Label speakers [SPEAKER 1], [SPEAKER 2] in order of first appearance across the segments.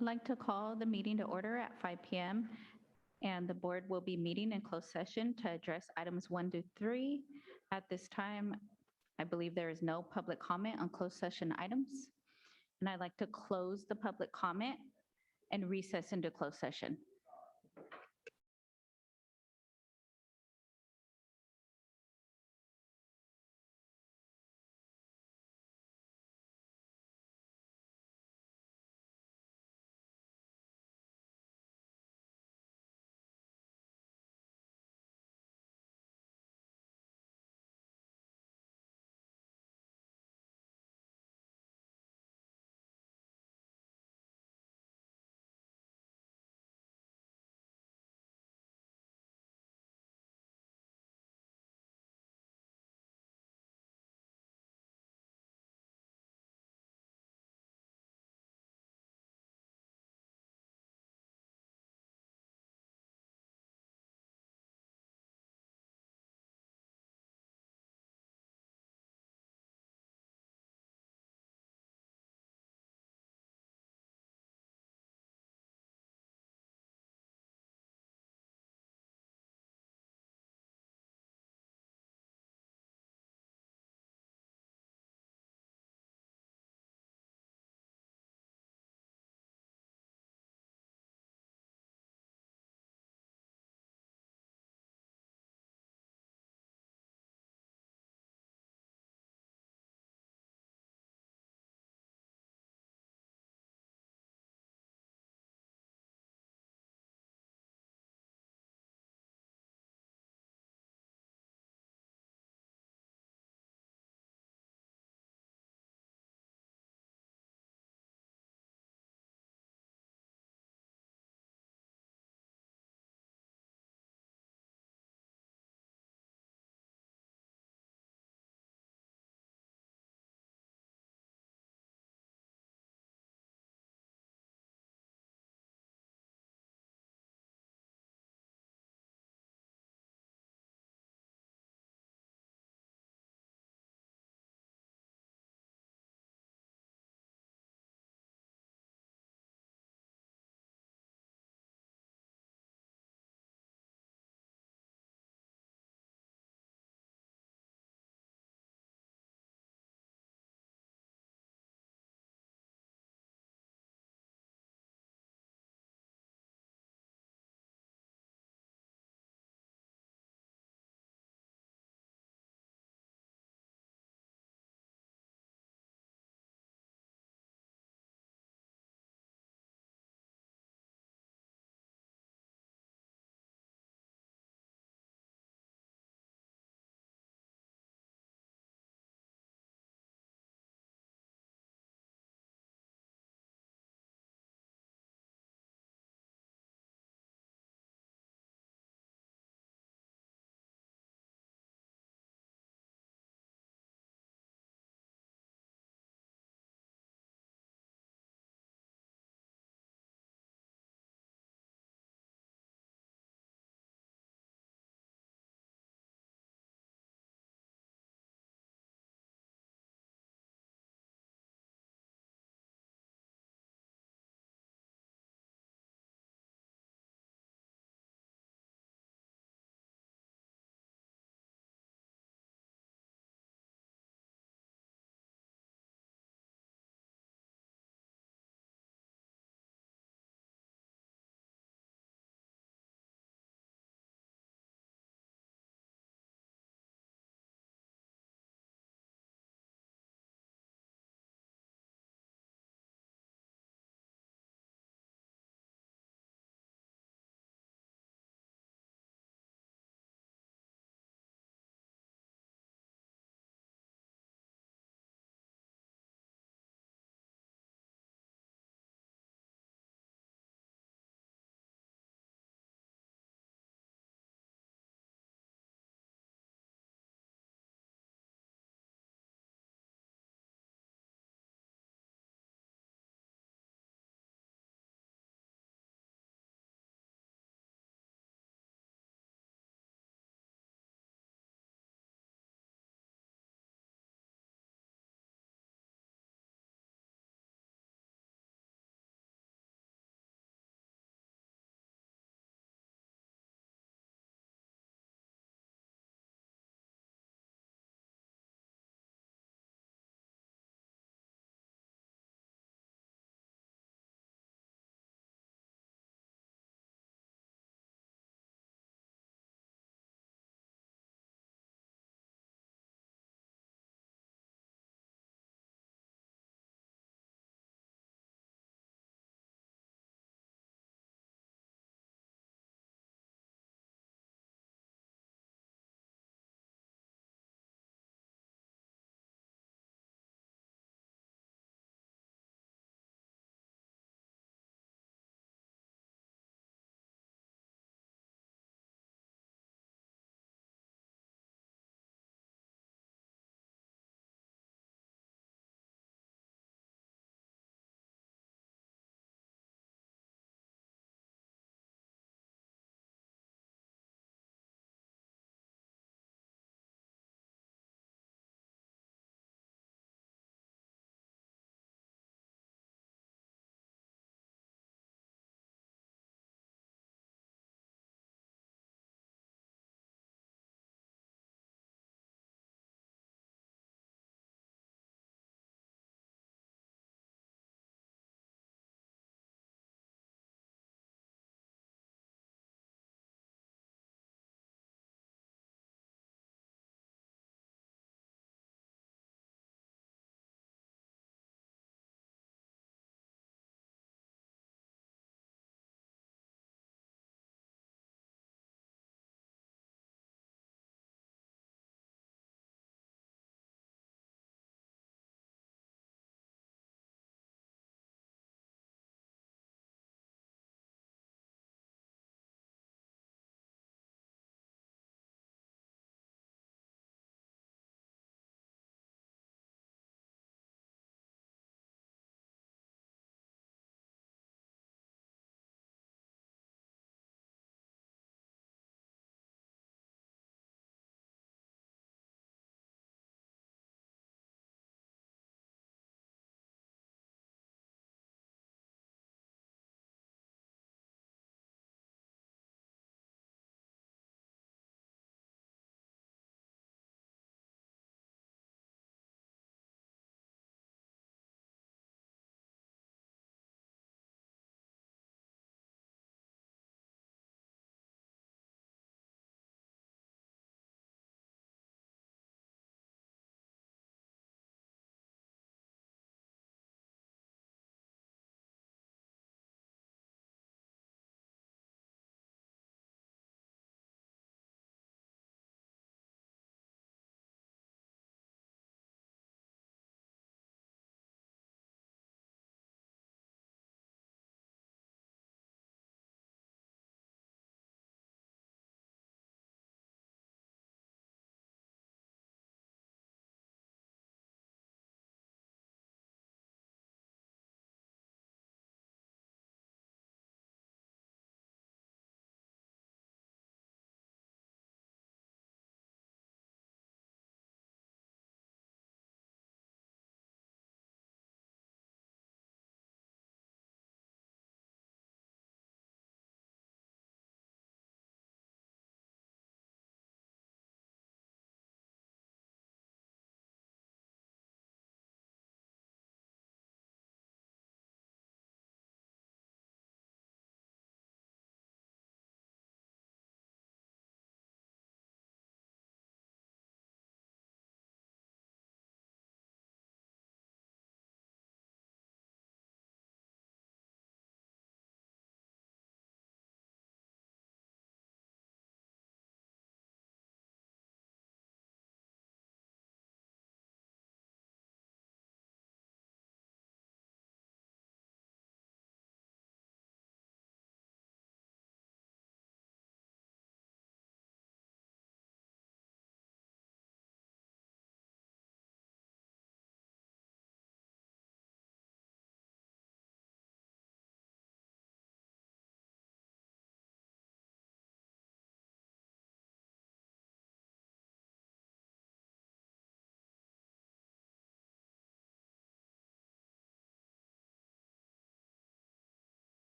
[SPEAKER 1] I'd like to call the meeting to order at 5 p.m. And the board will be meeting in closed session to address items 1 to 3. At this time, I believe there is no public comment on closed session items. And I'd like to close the public comment and recess into closed session.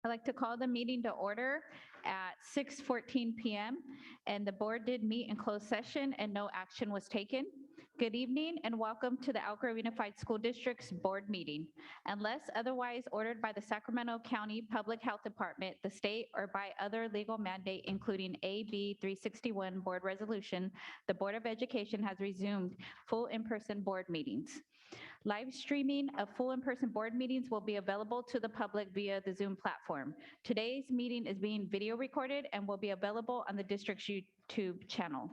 [SPEAKER 1] I'd like to call the meeting to order at 6:14 PM, and the board did meet in closed session and no action was taken. Good evening and welcome to the Elk Grove Unified School District's board meeting. Unless otherwise ordered by the Sacramento County Public Health Department, the state, or by other legal mandate, including AB 361 board resolution, the Board of Education has resumed full in-person board meetings. Live streaming of full in-person board meetings will be available to the public via the Zoom platform. Today's meeting is being video recorded and will be available on the district's YouTube channel.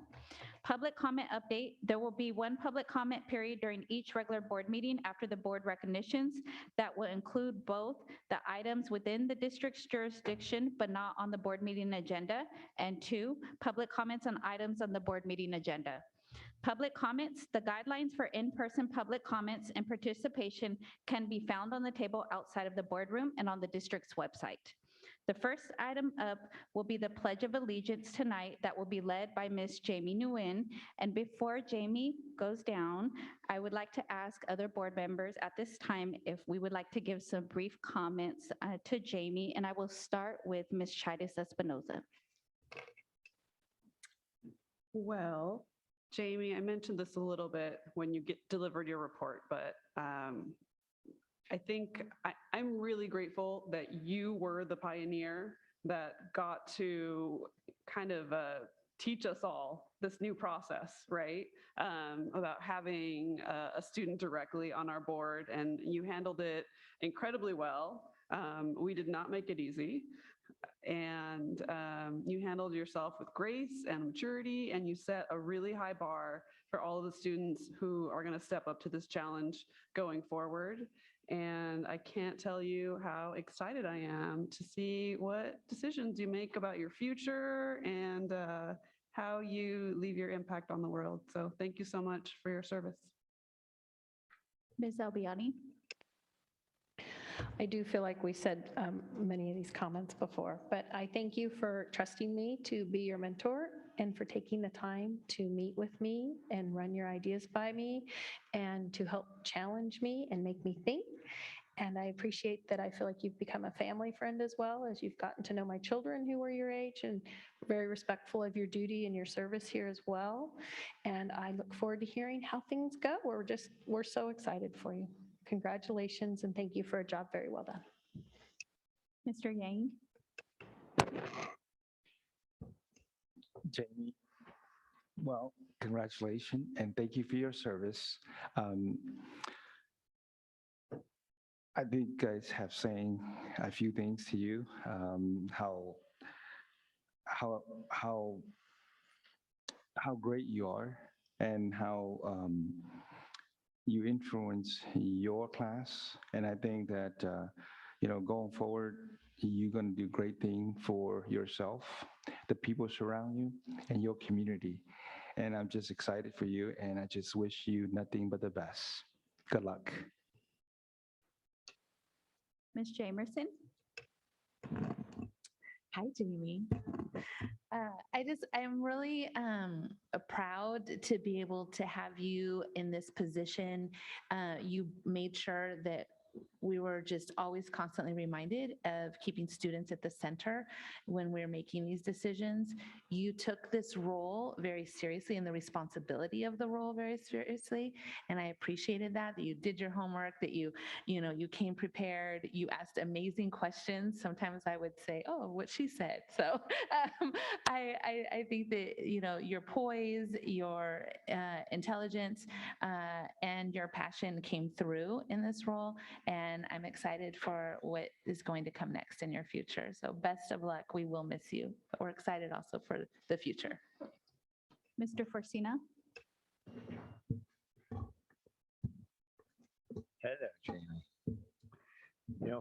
[SPEAKER 1] Public comment update. There will be one public comment period during each regular board meeting after the board recognitions that will include both the items within the district's jurisdiction but not on the board meeting agenda, and 2, public comments on items on the board meeting agenda. Public comments. The guidelines for in-person public comments and participation can be found on the table outside of the boardroom and on the district's website. The first item up will be the Pledge of Allegiance tonight that will be led by Ms. Jamie Nguyen. And before Jamie goes down, I would like to ask other board members at this time if we would like to give some brief comments to Jamie, and I will start with Ms. Chaitis Espinoza.
[SPEAKER 2] Well, Jamie, I mentioned this a little bit when you delivered your report, but I think I'm really grateful that you were the pioneer that got to kind of teach us all this new process, right? About having a student directly on our board, and you handled it incredibly well. We did not make it easy. And you handled yourself with grace and maturity, and you set a really high bar for all of the students who are going to step up to this challenge going forward. And I can't tell you how excited I am to see what decisions you make about your future and how you leave your impact on the world. So thank you so much for your service.
[SPEAKER 1] Ms. Albiani.
[SPEAKER 3] I do feel like we said many of these comments before, but I thank you for trusting me to be your mentor and for taking the time to meet with me and run your ideas by me and to help challenge me and make me think. And I appreciate that I feel like you've become a family friend as well, as you've gotten to know my children who are your age, and very respectful of your duty and your service here as well. And I look forward to hearing how things go. We're so excited for you. Congratulations, and thank you for a job very well done.
[SPEAKER 1] Mr. Yang.
[SPEAKER 4] Jamie, well, congratulations and thank you for your service. I think you guys have saying a few things to you, how great you are and how you influence your class. And I think that, going forward, you're going to do great things for yourself, the people surround you, and your community. And I'm just excited for you, and I just wish you nothing but the best. Good luck.
[SPEAKER 1] Ms. Jamerson.
[SPEAKER 5] Hi, Jamie. I'm really proud to be able to have you in this position. You made sure that we were just always constantly reminded of keeping students at the center when we're making these decisions. You took this role very seriously and the responsibility of the role very seriously. And I appreciated that you did your homework, that you came prepared, you asked amazing questions. Sometimes I would say, oh, what she said. So I think that, your poise, your intelligence, and your passion came through in this role. And I'm excited for what is going to come next in your future. So best of luck. We will miss you, but we're excited also for the future.
[SPEAKER 1] Mr. Forcina.
[SPEAKER 6] Hello, Jamie.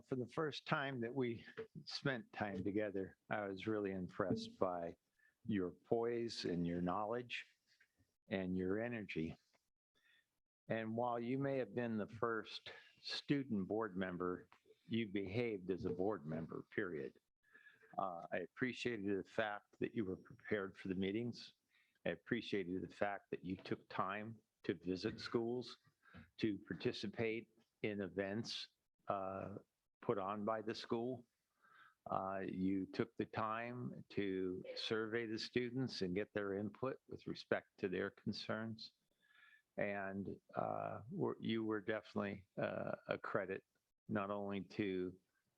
[SPEAKER 6] For the first time that we spent time together, I was really impressed by your poise and your knowledge and your energy. And while you may have been the first student board member, you behaved as a board member, period. I appreciated the fact that you were prepared for the meetings. I appreciated the fact that you took time to visit schools, to participate in events put on by the school. You took the time to survey the students and get their input with respect to their concerns. And you were definitely a credit, not only to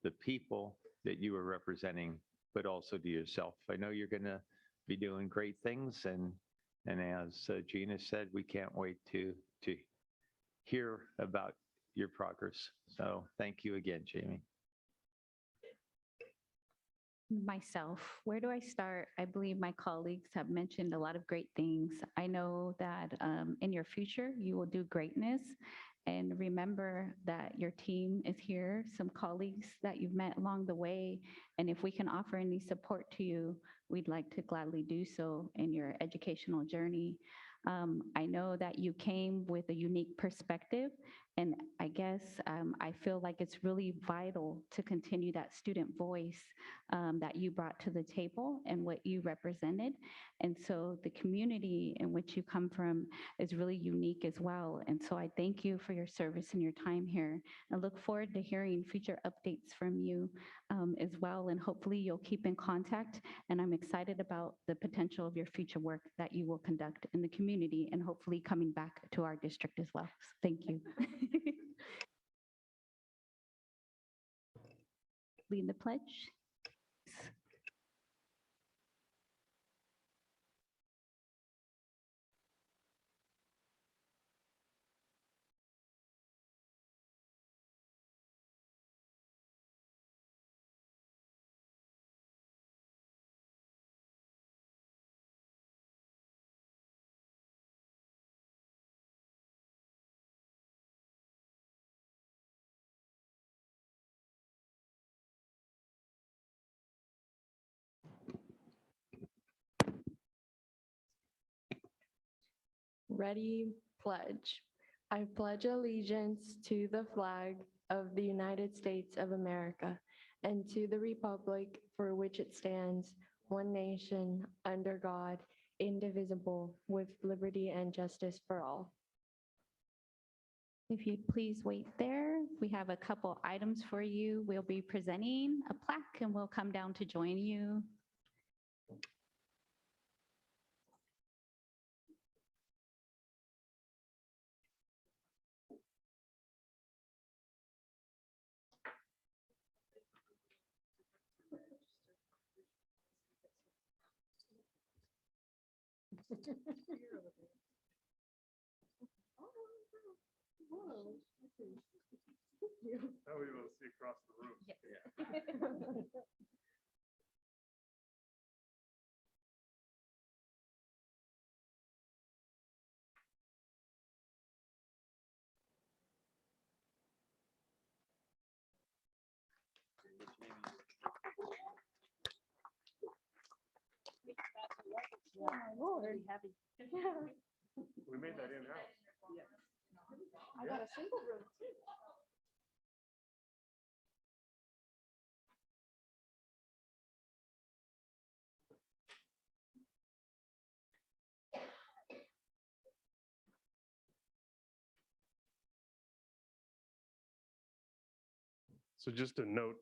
[SPEAKER 6] the people that you were representing, but also to yourself. I know you're going to be doing great things. And as Gina said, we can't wait to hear about your progress. So thank you again, Jamie.
[SPEAKER 1] Myself, where do I start? I believe my colleagues have mentioned a lot of great things. I know that in your future, you will do greatness. And remember that your team is here, some colleagues that you've met along the way. And if we can offer any support to you, we'd like to gladly do so in your educational journey. I know that you came with a unique perspective, and I guess I feel like it's really vital to continue that student voice that you brought to the table and what you represented. And so the community in which you come from is really unique as well. And so I thank you for your service and your time here. I look forward to hearing future updates from you as well. And hopefully you'll keep in contact. And I'm excited about the potential of your future work that you will conduct in the community and hopefully coming back to our district as well. Thank you. Lead the pledge.
[SPEAKER 7] Ready, pledge. I pledge allegiance to the flag of the United States of America and to the republic for which it stands, one nation, under God, indivisible, with liberty and justice for all.
[SPEAKER 1] If you'd please wait there, we have a couple items for you. We'll be presenting a plaque and we'll come down to join you.
[SPEAKER 8] Now we will see across the room. We made that in-house.
[SPEAKER 7] I got a single room too.
[SPEAKER 8] So just a note,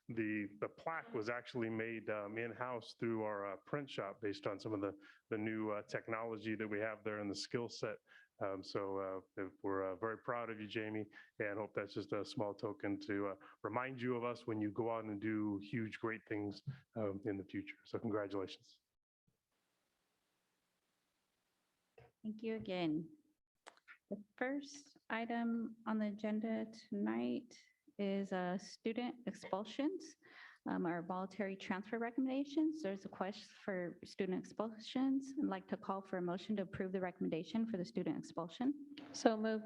[SPEAKER 8] the plaque was actually made in-house through our print shop based on some of the new technology that we have there and the skill set. So we're very proud of you, Jamie, and hope that's just a small token to remind you of us when you go out and do huge, great things in the future. So congratulations.
[SPEAKER 1] Thank you again. The first item on the agenda tonight is student expulsions, our voluntary transfer recommendations. There's a question for student expulsions. I'd like to call for a motion to approve the recommendation for the student expulsion.
[SPEAKER 3] So moved.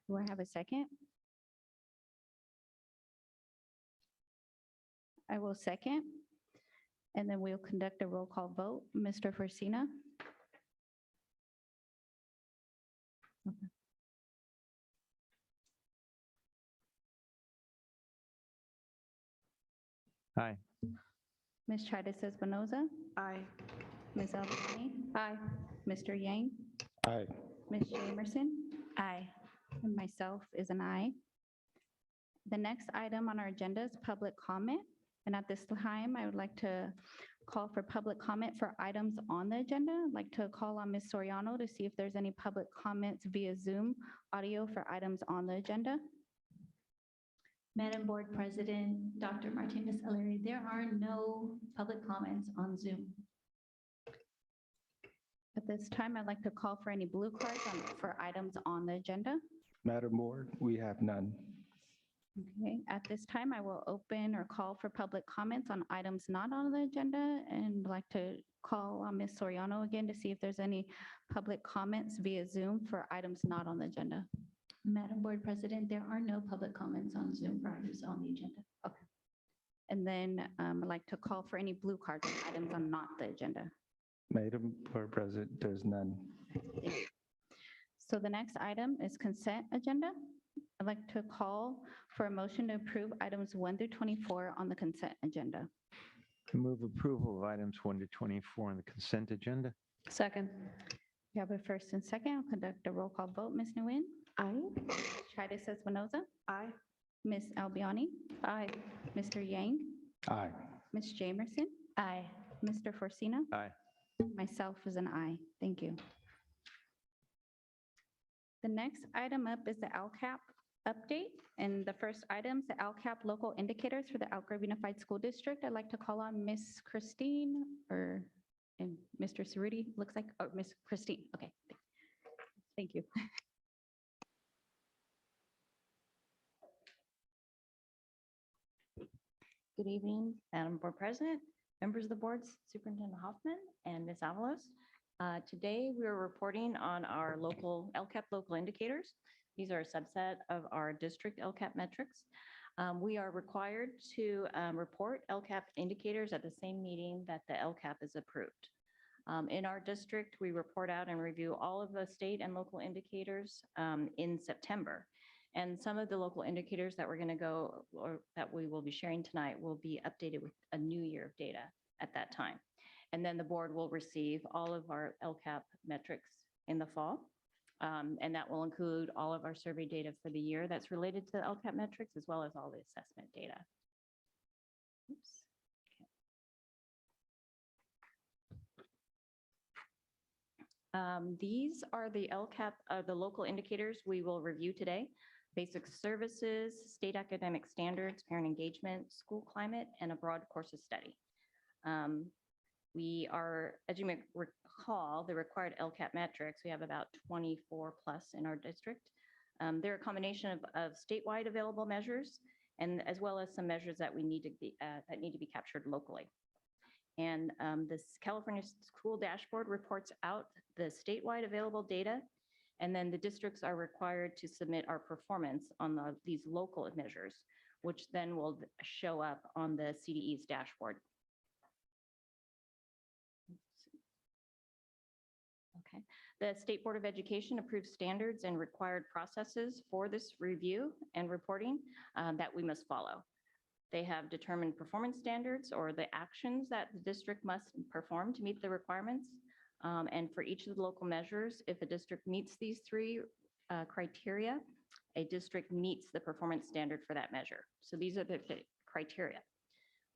[SPEAKER 1] Do I have a second? I will second. And then we'll conduct a roll call vote. Mr. Forcina?
[SPEAKER 6] Hi.
[SPEAKER 1] Ms. Tritis Espinoza?
[SPEAKER 2] Aye.
[SPEAKER 1] Ms. Albany?
[SPEAKER 3] Aye.
[SPEAKER 1] Mr. Yang?
[SPEAKER 4] Aye.
[SPEAKER 1] Ms. Jamerson? Aye. And myself is an aye. The next item on our agenda is public comment. And at this time, I would like to call for public comment for items on the agenda. I'd like to call on Ms. Soriano to see if there's any public comments via Zoom audio for items on the agenda.
[SPEAKER 9] Madam Board President, Dr. Martinez O'Leary, there are no public comments on Zoom.
[SPEAKER 1] At this time, I'd like to call for any blue cards for items on the agenda.
[SPEAKER 4] Madam Board, we have none.
[SPEAKER 1] Okay, at this time, I will open or call for public comments on items not on the agenda, and like to call on Ms. Soriano again to see if there's any public comments via Zoom for items not on the agenda.
[SPEAKER 9] Madam Board President, there are no public comments on Zoom for items on the agenda.
[SPEAKER 1] And then I'd like to call for any blue cards on items on not the agenda.
[SPEAKER 4] Madam Board President, there's none.
[SPEAKER 1] So the next item is consent agenda. I'd like to call for a motion to approve items 1 through 24 on the consent agenda.
[SPEAKER 6] I move approval of items 1 to 24 on the consent agenda.
[SPEAKER 3] Second.
[SPEAKER 1] We have a first and second. I'll conduct a roll call vote. Ms. Nguyen?
[SPEAKER 7] Aye.
[SPEAKER 1] Tritis Espinoza?
[SPEAKER 2] Aye.
[SPEAKER 1] Ms. Albiani?
[SPEAKER 3] Aye.
[SPEAKER 1] Mr. Yang?
[SPEAKER 4] Aye.
[SPEAKER 1] Ms. Jamerson?
[SPEAKER 9] Aye.
[SPEAKER 1] Mr. Forcina?
[SPEAKER 6] Aye.
[SPEAKER 1] Myself is an aye. Thank you. The next item up is the LCAP update. And the first item is the LCAP local indicators for the Elk Grove Unified School District. I'd like to call on Ms. Christine or and Mr. Cerruti, looks like, oh, Ms. Christine. Okay. Thank you.
[SPEAKER 10] Good evening, Madam Board President, members of the boards, Superintendent Hoffman, and Ms. Avalos. Today, we are reporting on our local LCAP local indicators. These are a subset of our district LCAP metrics. We are required to report LCAP indicators at the same meeting that the LCAP is approved. In our district, we report out and review all of the state and local indicators in September. And some of the local indicators that we're going to go or that we will be sharing tonight will be updated with a new year of data at that time. And then the board will receive all of our LCAP metrics in the fall. And that will include all of our survey data for the year that's related to the LCAP metrics, as well as all the assessment data. Oops. These are the LCAP, the local indicators we will review today. Basic services, state academic standards, parent engagement, school climate, and a broad course of study. We are, as you may recall, the required LCAP metrics, we have about 24 plus in our district. They're a combination of statewide available measures, and as well as some measures that we need to be, that need to be captured locally. And this California School Dashboard reports out the statewide available data, and then the districts are required to submit our performance on these local measures, which then will show up on the CDE's dashboard. Okay. The State Board of Education approves standards and required processes for this review and reporting that we must follow. They have determined performance standards or the actions that the district must perform to meet the requirements. And for each of the local measures, if a district meets these three criteria, a district meets the performance standard for that measure. So these are the criteria.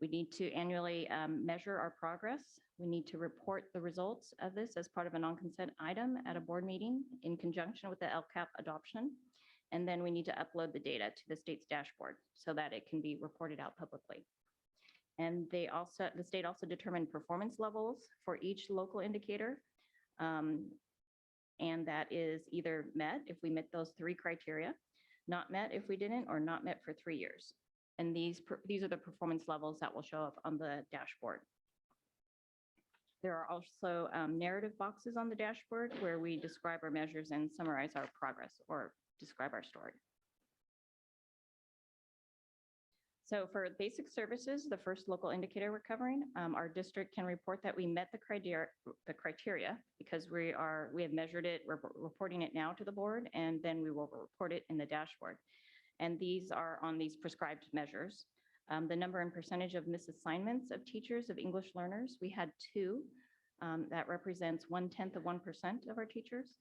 [SPEAKER 10] We need to annually measure our progress. We need to report the results of this as part of a non-consent item at a board meeting in conjunction with the LCAP adoption. And then we need to upload the data to the state's dashboard so that it can be reported out publicly. And the state also determined performance levels for each local indicator. And that is either met if we met those three criteria, not met if we didn't, or not met for 3 years. And these are the performance levels that will show up on the dashboard. There are also narrative boxes on the dashboard where we describe our measures and summarize our progress or describe our story. So for basic services, the first local indicator we're covering, our district can report that we met the criteria because we have measured it, we're reporting it now to the board, and then we will report it in the dashboard. And these are on these prescribed measures. The number and percentage of misassignments of teachers of English learners, we had 2. That represents 1/10 of 1% of our teachers.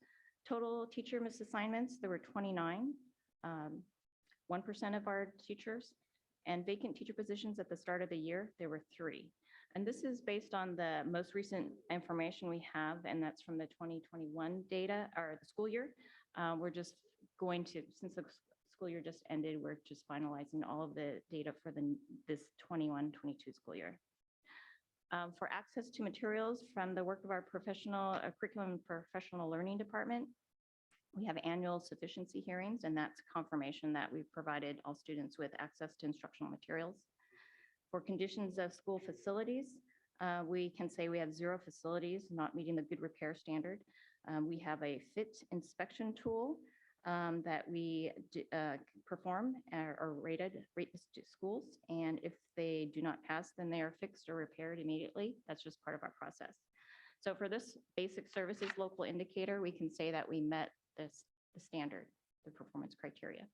[SPEAKER 10] Total teacher misassignments, there were 29. 1% of our teachers. And vacant teacher positions at the start of the year, there were 3. And this is based on the most recent information we have, and that's from the 2021 data, or the school year. We're just going to, since the school year just ended, we're just finalizing all of the data for this 21-22 school year. For access to materials from the work of our curriculum and professional learning department, we have annual sufficiency hearings, and that's confirmation that we've provided all students with access to instructional materials. For conditions of school facilities, we can say we have 0 facilities not meeting the good repair standard. We have a fit inspection tool that we perform or rate the schools. And if they do not pass, then they are fixed or repaired immediately. That's just part of our process. So for this basic services local indicator, we can say that we met the standard, the performance criteria.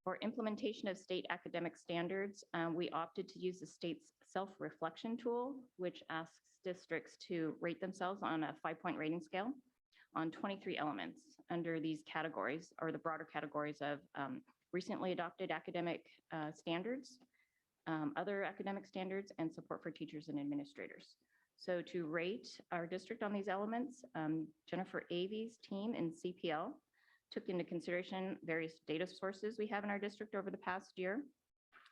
[SPEAKER 10] For implementation of state academic standards, we opted to use the state's self-reflection tool, which asks districts to rate themselves on a 5-point rating scale on 23 elements under these categories, or the broader categories of recently adopted academic standards, other academic standards, and support for teachers and administrators. So to rate our district on these elements, Jennifer Avey's team in CPL took into consideration various data sources we have in our district over the past year,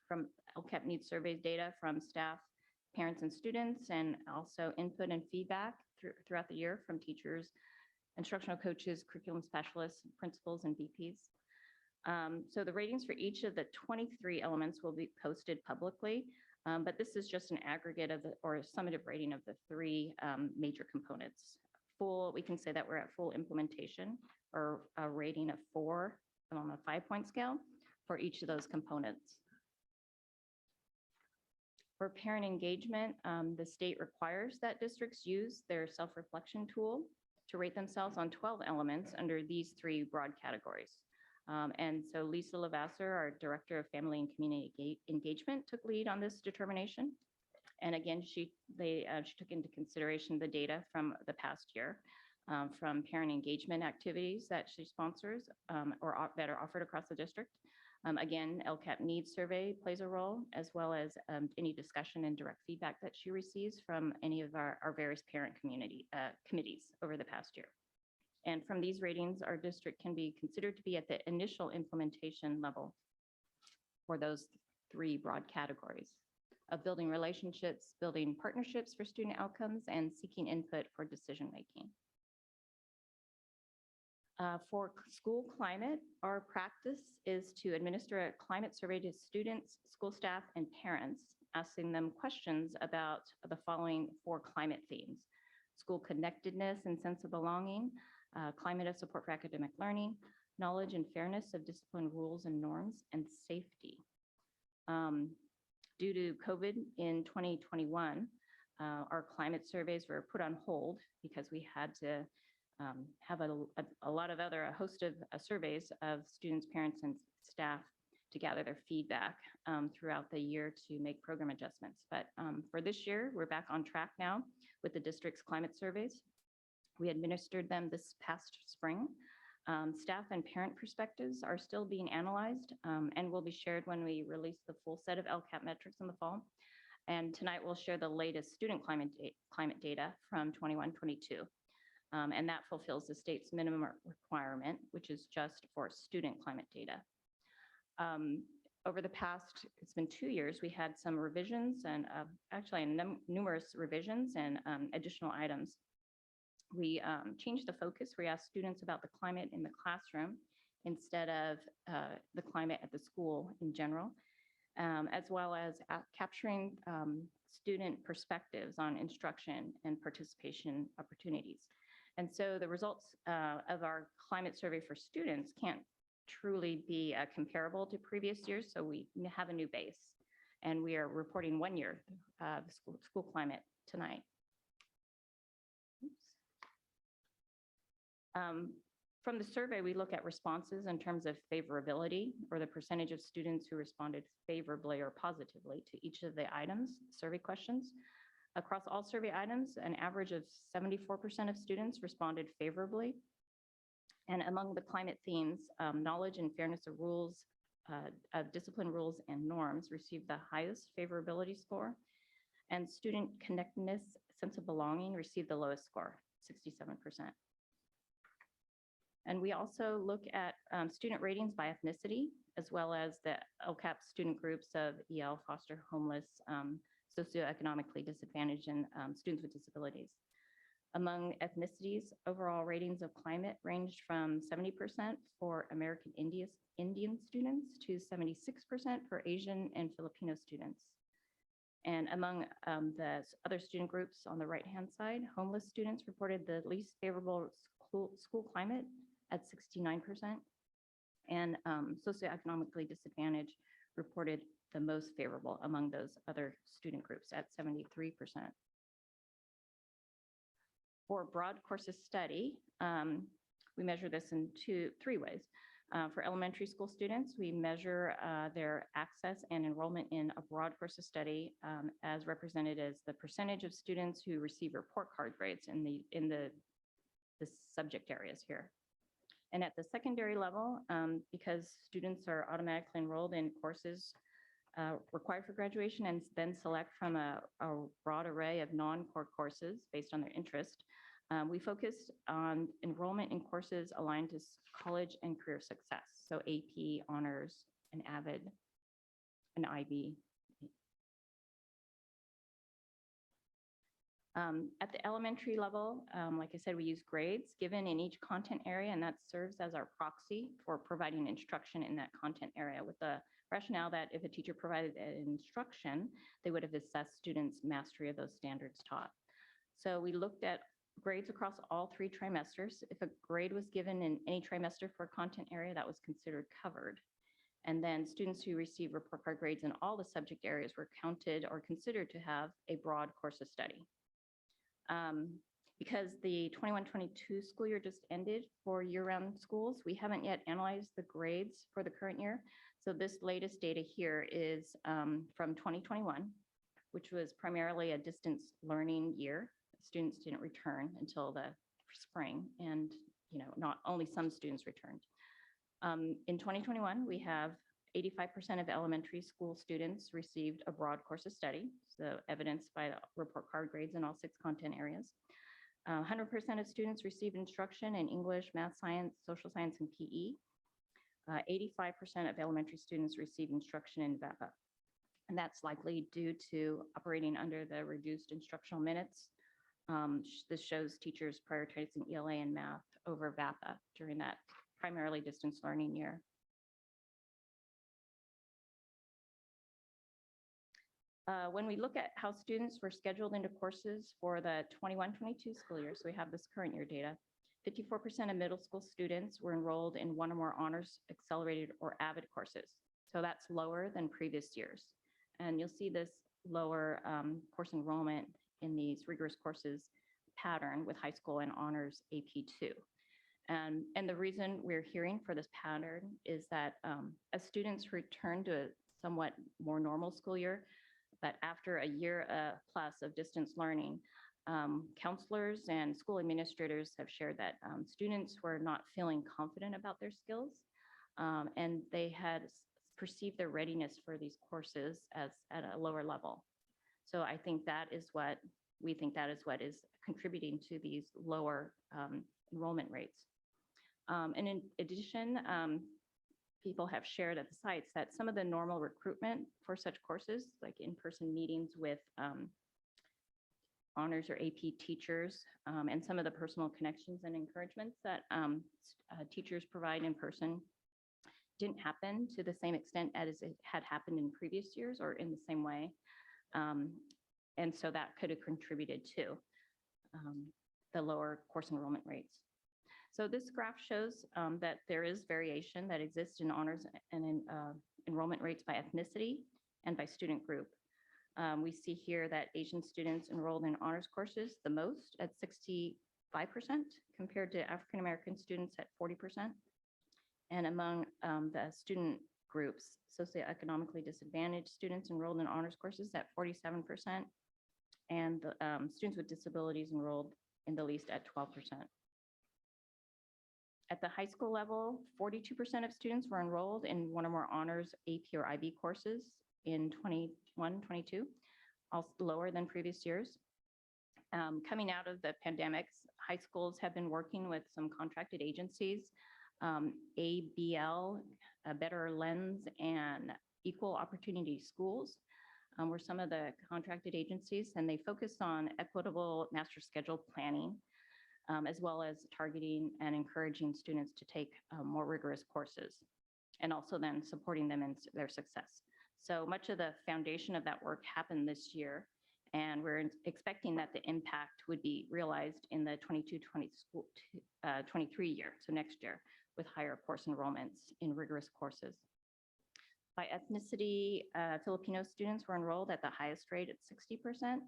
[SPEAKER 10] from LCAP needs surveys data from staff, parents, and students, and also input and feedback throughout the year from teachers, instructional coaches, curriculum specialists, principals, and VPs. So the ratings for each of the 23 elements will be posted publicly, but this is just an aggregate of or a summative rating of the 3 major components. We can say that we're at full implementation, or a rating of 4 on a 5-point scale for each of those components. For parent engagement, the state requires that districts use their self-reflection tool to rate themselves on 12 elements under these 3 broad categories. And so Lisa Lavasser, our Director of Family and Community Engagement, took lead on this determination. And again, she took into consideration the data from the past year, from parent engagement activities that she sponsors or that are offered across the district. Again, LCAP needs survey plays a role, as well as any discussion and direct feedback that she receives from any of our various parent community committees over the past year. And from these ratings, our district can be considered to be at the initial implementation level for those 3 broad categories of building relationships, building partnerships for student outcomes, and seeking input for decision-making. For school climate, our practice is to administer a climate survey to students, school staff, and parents, asking them questions about the following 4 climate themes: school connectedness and sense of belonging, climate of support for academic learning, knowledge and fairness of discipline rules and norms, and safety. Due to COVID in 2021, our climate surveys were put on hold because we had to have a lot of a host of surveys of students, parents, and staff to gather their feedback throughout the year to make program adjustments. But for this year, we're back on track now with the district's climate surveys. We administered them this past spring. Staff and parent perspectives are still being analyzed and will be shared when we release the full set of LCAP metrics in the fall. And tonight we'll share the latest student climate data from 21-22. And that fulfills the state's minimum requirement, which is just for student climate data. Over the past, it's been 2 years, we had some revisions and actually numerous revisions and additional items. We changed the focus. We asked students about the climate in the classroom instead of the climate at the school in general, as well as capturing student perspectives on instruction and participation opportunities. And so the results of our climate survey for students can't truly be comparable to previous years, so we have a new base. And we are reporting 1 year of school climate tonight. From the survey, we look at responses in terms of favorability, or the percentage of students who responded favorably or positively to each of the items, survey questions. Across all survey items, an average of 74% of students responded favorably. And among the climate themes, knowledge and fairness of rules of discipline rules and norms received the highest favorability score, and student connectedness, sense of belonging received the lowest score, 67%. And we also look at student ratings by ethnicity, as well as the LCAP student groups of EL, foster, homeless, socioeconomically disadvantaged, and students with disabilities. Among ethnicities, overall ratings of climate ranged from 70% for American Indian students to 76% for Asian and Filipino students. And among the other student groups on the right-hand side, homeless students reported the least favorable school climate at 69%, and socioeconomically disadvantaged reported the most favorable among those other student groups at 73%. For broad courses study, we measure this in three ways. For elementary school students, we measure their access and enrollment in a broad course of study as represented as the percentage of students who receive report card grades in the subject areas here. And at the secondary level, because students are automatically enrolled in courses required for graduation and then select from a broad array of non-core courses based on their interest, we focused on enrollment in courses aligned to college and career success. So AP, honors, and AVID, and IB. At the elementary level, like I said, we use grades given in each content area, and that serves as our proxy for providing instruction in that content area, with the rationale that if a teacher provided an instruction, they would have assessed students' mastery of those standards taught. So we looked at grades across all 3 trimesters. If a grade was given in any trimester for a content area, that was considered covered. And then students who received report card grades in all the subject areas were counted or considered to have a broad course of study. Because the 21-22 school year just ended for year-round schools, we haven't yet analyzed the grades for the current year. So this latest data here is from 2021, which was primarily a distance learning year. Students didn't return until the spring, and not only some students returned. In 2021, we have 85% of elementary school students received a broad course of study, so evidenced by the report card grades in all 6 content areas. 100% of students received instruction in English, math, science, social science, and PE. 85% of elementary students received instruction in VAPA. And that's likely due to operating under the reduced instructional minutes. This shows teachers prioritizing ELA and math over VAPA during that primarily distance learning year. When we look at how students were scheduled into courses for the 21-22 school year, so we have this current year data, 54% of middle school students were enrolled in 1 or more honors, accelerated, or AVID courses. So that's lower than previous years. And you'll see this lower course enrollment in these rigorous courses pattern with high school and honors AP2. And the reason we're hearing for this pattern is that as students return to a somewhat more normal school year, but after a year plus of distance learning, counselors and school administrators have shared that students were not feeling confident about their skills, and they had perceived their readiness for these courses as at a lower level. So I think that is what is contributing to these lower enrollment rates. And in addition, people have shared at the sites that some of the normal recruitment for such courses, like in-person meetings with honors or AP teachers, and some of the personal connections and encouragements that teachers provide in person, didn't happen to the same extent as it had happened in previous years or in the same way. And so that could have contributed to the lower course enrollment rates. So this graph shows that there is variation that exists in honors and in enrollment rates by ethnicity and by student group. We see here that Asian students enrolled in honors courses the most at 65% compared to African American students at 40%. And among the student groups, socioeconomically disadvantaged students enrolled in honors courses at 47%, and students with disabilities enrolled in the least at 12%. At the high school level, 42% of students were enrolled in one or more honors AP or IB courses in 21, 22, also lower than previous years. Coming out of the pandemics, high schools have been working with some contracted agencies, ABL, a Better Lens, and Equal Opportunity Schools were some of the contracted agencies, and they focus on equitable master schedule planning, as well as targeting and encouraging students to take more rigorous courses, and also then supporting them in their success. So much of the foundation of that work happened this year, and we're expecting that the impact would be realized in the 22-23 year, so next year, with higher course enrollments in rigorous courses. By ethnicity, Filipino students were enrolled at the highest rate at 60%,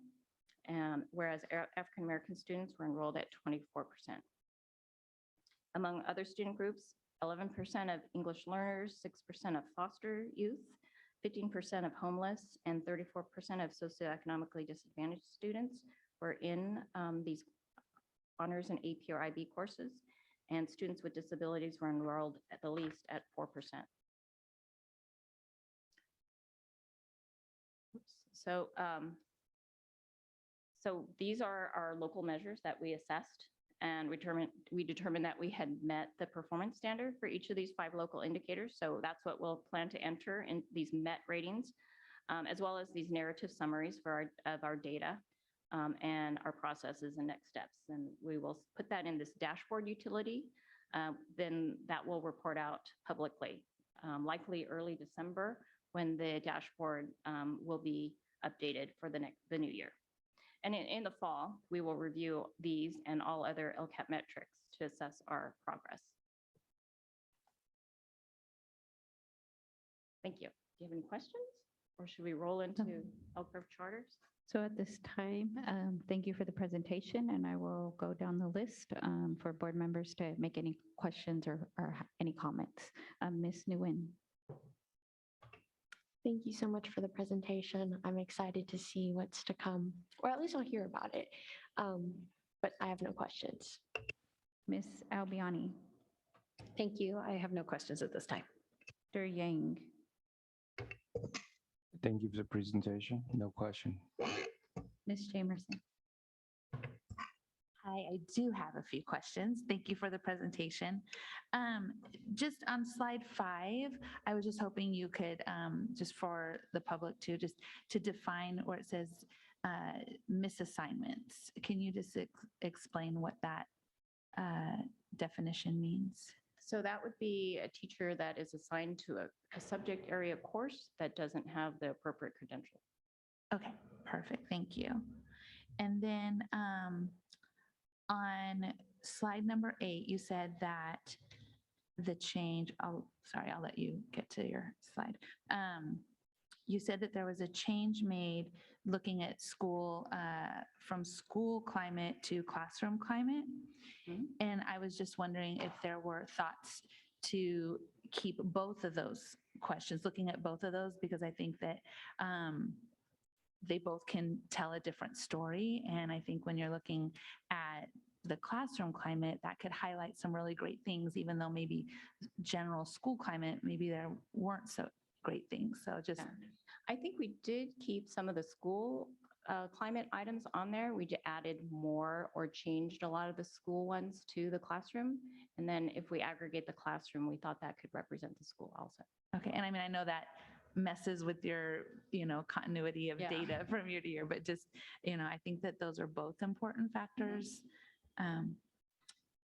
[SPEAKER 10] whereas African-American students were enrolled at 24%. Among other student groups, 11% of English learners, 6% of foster youth, 15% of homeless, and 34% of socioeconomically disadvantaged students were in these honors and AP or IB courses, and students with disabilities were enrolled at the least at 4%. So, so these are our local measures that we assessed, and we determined that we had met the performance standard for each of these 5 local indicators. So that's what we'll plan to enter in these MET ratings, as well as these narrative summaries for our data and our processes and next steps. And we will put that in this dashboard utility. Then that will report out publicly, likely early December, when the dashboard will be updated for the new year. And in the fall, we will review these and all other LCAP metrics to assess our progress. Thank you. Do you have any questions? Or should we roll into LCAP charters?
[SPEAKER 1] So at this time, thank you for the presentation, and I will go down the list for board members to make any questions or any comments. Ms. Nguyen.
[SPEAKER 7] Thank you so much for the presentation. I'm excited to see what's to come, or at least I'll hear about it. But I have no questions.
[SPEAKER 1] Ms. Albiani.
[SPEAKER 3] Thank you. I have no questions at this time.
[SPEAKER 1] Dr. Yang.
[SPEAKER 4] Thank you for the presentation. No question.
[SPEAKER 1] Ms. Jamerson.
[SPEAKER 5] Hi, I do have a few questions. Thank you for the presentation. Just on slide 5, I was just hoping you could, just for the public too, just to define where it says misassignments. Can you just explain what that definition means?
[SPEAKER 10] So that would be a teacher that is assigned to a subject area course that doesn't have the appropriate credential.
[SPEAKER 5] Okay, perfect. Thank you. And then on slide number 8, you said that the change, sorry, I'll let you get to your slide. You said that there was a change made looking at school, from school climate to classroom climate. Mm-hmm. And I was just wondering if there were thoughts to keep both of those questions, looking at both of those, because I think that they both can tell a different story. And I think when you're looking at the classroom climate, that could highlight some really great things, even though maybe general school climate, maybe there weren't so great things. So just.
[SPEAKER 10] Yeah. I think we did keep some of the school climate items on there. We just added more or changed a lot of the school ones to the classroom. And then if we aggregate the classroom, we thought that could represent the school also.
[SPEAKER 5] Okay. And I mean, I know that messes with your, continuity of data from year to year, but just, I think that those are both important factors. And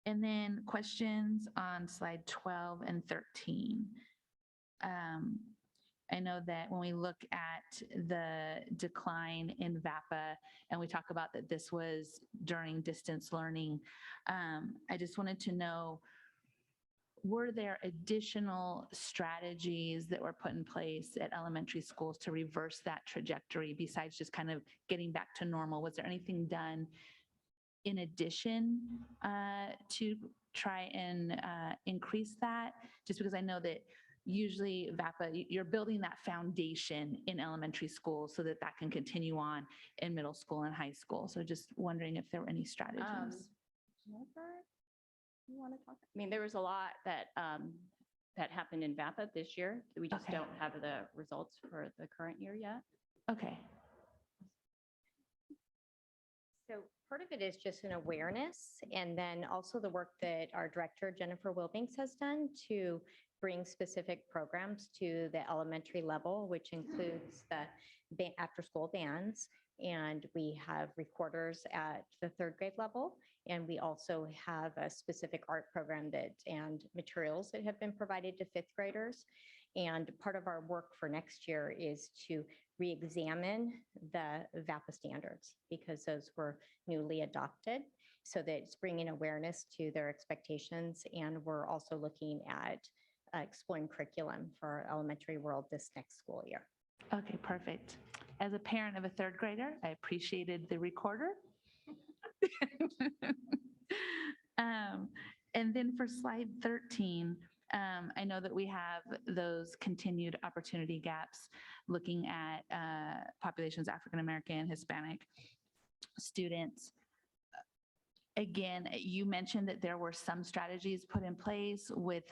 [SPEAKER 5] then questions on slide 12 and 13. I know that when we look at the decline in VAPA and we talk about that this was during distance learning, I just wanted to know, were there additional strategies that were put in place at elementary schools to reverse that trajectory besides just kind of getting back to normal? Was there anything done in addition to try and increase that? Just because I know that usually VAPA, you're building that foundation in elementary school so that that can continue on in middle school and high school. So just wondering if there were any strategies.
[SPEAKER 10] Jennifer, you want to talk? I mean, there was a lot that, that happened in VAPA this year. We just
[SPEAKER 5] Okay.
[SPEAKER 10] don't have the results for the current year yet.
[SPEAKER 5] Okay.
[SPEAKER 11] So part of it is just an awareness, and then also the work that our director, Jennifer Wilbanks, has done to bring specific programs to the elementary level, which includes the after-school bands. And we have recorders at the third grade level. And we also have a specific art program and materials that have been provided to fifth graders. And part of our work for next year is to re-examine the VAPA standards because those were newly adopted. So that it's bringing awareness to their expectations. And we're also looking at exploring curriculum for our elementary world this next school year.
[SPEAKER 5] Okay, perfect. As a parent of a third grader, I appreciated the recorder. And then for slide 13, I know that we have those continued opportunity gaps looking at populations, African American, Hispanic students. Again, you mentioned that there were some strategies put in place with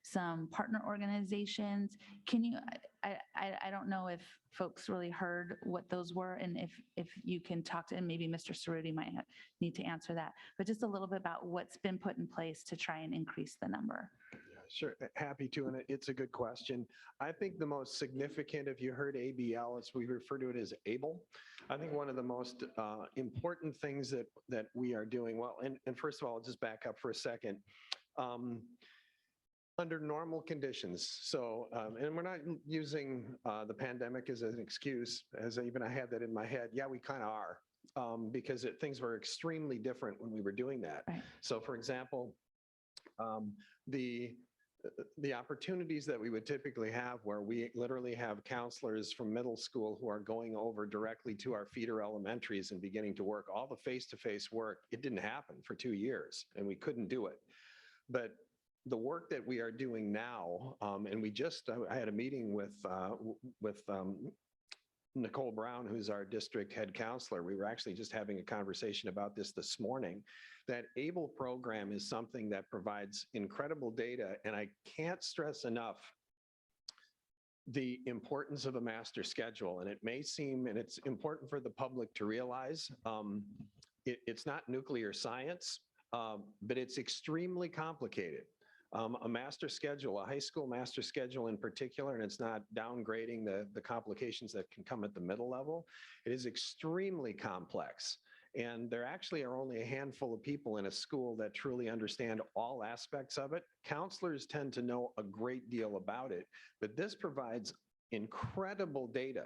[SPEAKER 5] some partner organizations. Can you, I don't know if folks really heard what those were, and if you can talk to, and maybe Mr. Cerruti might need to answer that, but just a little bit about what's been put in place to try and increase the number.
[SPEAKER 12] Sure, happy to, and it's a good question. I think the most significant, if you heard ABL, as we refer to it as ABLE, I think one of the most important things that we are doing, well, and first of all, I'll just back up for a second. Under normal conditions, so, and we're not using the pandemic as an excuse, as even I had that in my head. Yeah, we kind of are, because things were extremely different when we were doing that.
[SPEAKER 5] Right.
[SPEAKER 12] So for example, the opportunities that we would typically have where we literally have counselors from middle school who are going over directly to our feeder elementaries and beginning to work, all the face-to-face work, it didn't happen for 2 years and we couldn't do it. But the work that we are doing now, and I had a meeting with Nicole Brown, who's our district head counselor. We were actually just having a conversation about this morning. That ABLE program is something that provides incredible data, and I can't stress enough the importance of a master schedule. And it may seem, and it's important for the public to realize, it's not nuclear science, but it's extremely complicated. A master schedule, a high school master schedule in particular, and it's not downgrading the complications that can come at the middle level, it is extremely complex. And there actually are only a handful of people in a school that truly understand all aspects of it. Counselors tend to know a great deal about it, but this provides incredible data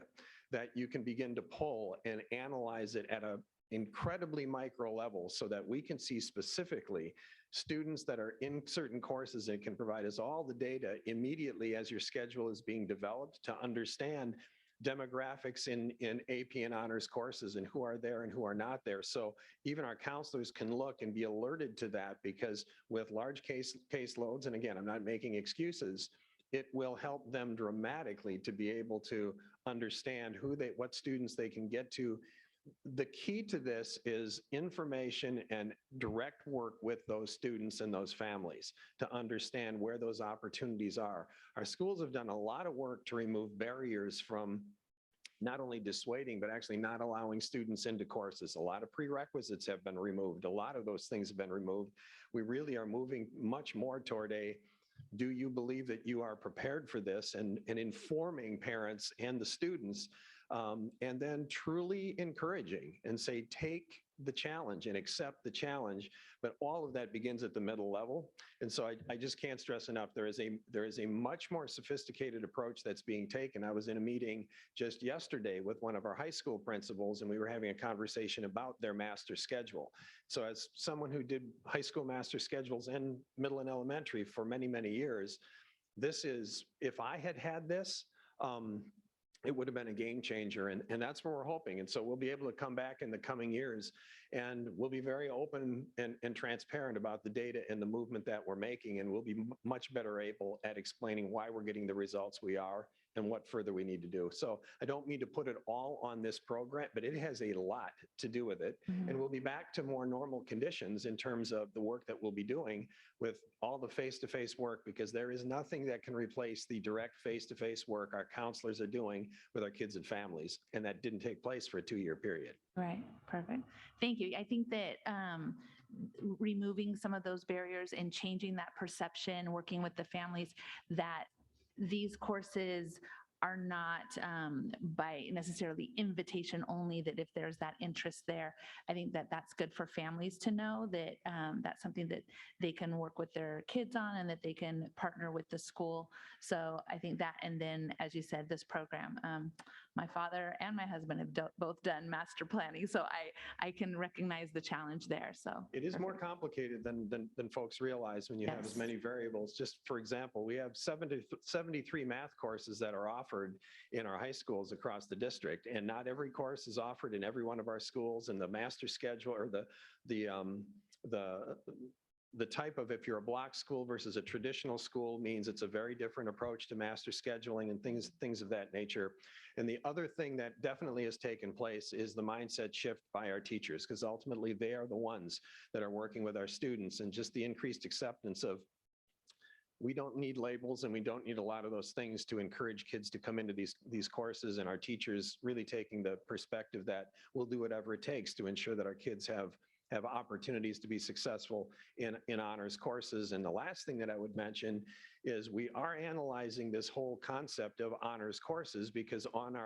[SPEAKER 12] that you can begin to pull and analyze it at a incredibly micro level so that we can see specifically students that are in certain courses. It can provide us all the data immediately as your schedule is being developed to understand demographics in AP and honors courses and who are there and who are not there. So even our counselors can look and be alerted to that, because with large caseloads, and again, I'm not making excuses, it will help them dramatically to be able to understand what students they can get to. The key to this is information and direct work with those students and those families to understand where those opportunities are. Our schools have done a lot of work to remove barriers from not only dissuading, but actually not allowing students into courses. A lot of prerequisites have been removed. A lot of those things have been removed. We really are moving much more toward do you believe that you are prepared for this, and informing parents and the students, and then truly encouraging and say, take the challenge and accept the challenge. But all of that begins at the middle level. And so I just can't stress enough, there is a much more sophisticated approach that's being taken. I was in a meeting just yesterday with one of our high school principals, and we were having a conversation about their master schedule. So as someone who did high school master schedules and middle and elementary for many, many years, this is, if I had this, it would have been a game changer, and that's what we're hoping. And so we'll be able to come back in the coming years And we'll be very open and transparent about the data and the movement that we're making. And we'll be much better able at explaining why we're getting the results we are and what further we need to do. So I don't mean to put it all on this program, but it has a lot to do with it. And we'll be back to more normal conditions in terms of the work that we'll be doing with all the face-to-face work, because there is nothing that can replace the direct face-to-face work our counselors are doing with our kids and families. And that didn't take place for a 2-year period.
[SPEAKER 5] Right, perfect. Thank you. I think that removing some of those barriers and changing that perception, working with the families, that these courses are not by necessarily invitation only, that if there's that interest there, I think that that's good for families to know that that's something that they can work with their kids on and that they can partner with the school. So I think that, and then as you said, this program, my father and my husband have both done master planning, so I can recognize the challenge there. So
[SPEAKER 12] it is more complicated than folks realize when you have as many variables. Just for example, we have 73 math courses that are offered in our high schools across the district, and not every course is offered in every one of our schools. And the master schedule, or the type of, if you're a block school versus a traditional school, means it's a very different approach to master scheduling and things of that nature. And the other thing that definitely has taken place is the mindset shift by our teachers, because ultimately they are the ones that are working with our students, and just the increased acceptance of, we don't need labels and we don't need a lot of those things to encourage kids to come into these courses, and our teachers really taking the perspective that we'll do whatever it takes to ensure that our kids have opportunities to be successful in honors courses. And the last thing that I would mention is we are analyzing this whole concept of honors courses, because on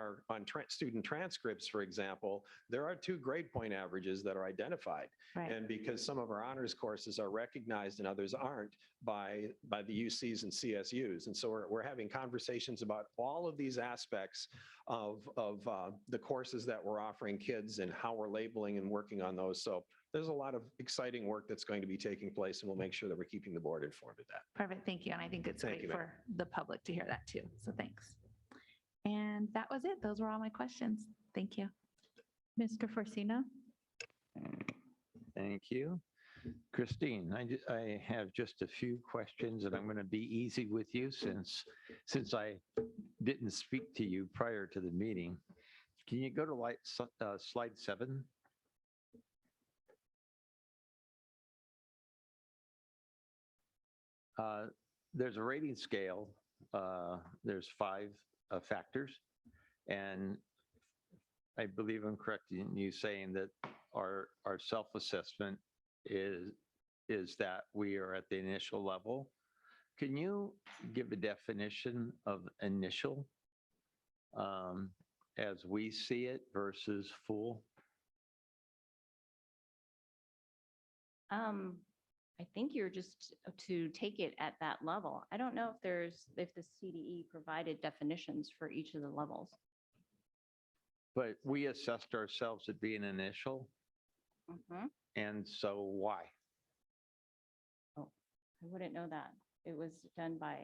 [SPEAKER 12] student transcripts, for example, there are 2 grade point averages that are identified.
[SPEAKER 5] Right.
[SPEAKER 12] And because some of our honors courses are recognized and others aren't by the UCs and CSUs. And so we're having conversations about all of these aspects of the courses that we're offering kids and how we're labeling and working on those. So there's a lot of exciting work that's going to be taking place, and we'll make sure that we're keeping the board informed of that.
[SPEAKER 5] Perfect, thank you. And I think it's
[SPEAKER 12] Thank
[SPEAKER 5] great
[SPEAKER 12] you, ma'am.
[SPEAKER 5] for the public to hear that too. So thanks. And that was it. Those were all my questions. Thank you.
[SPEAKER 1] Mr. Forcina?
[SPEAKER 6] Thank you. Christine, I have just a few questions, and I'm going to be easy with you since I didn't speak to you prior to the meeting. Can you go to slide 7? There's a rating scale. There's 5 factors, and I believe I'm correct in you saying that our self-assessment is that we are at the initial level. Can you give a definition of initial as we see it versus full?
[SPEAKER 10] I think you're just to take it at that level. I don't know if the CDE provided definitions for each of the levels.
[SPEAKER 6] But we assessed ourselves at being initial, and so why?
[SPEAKER 10] Oh, I wouldn't know that. It was done by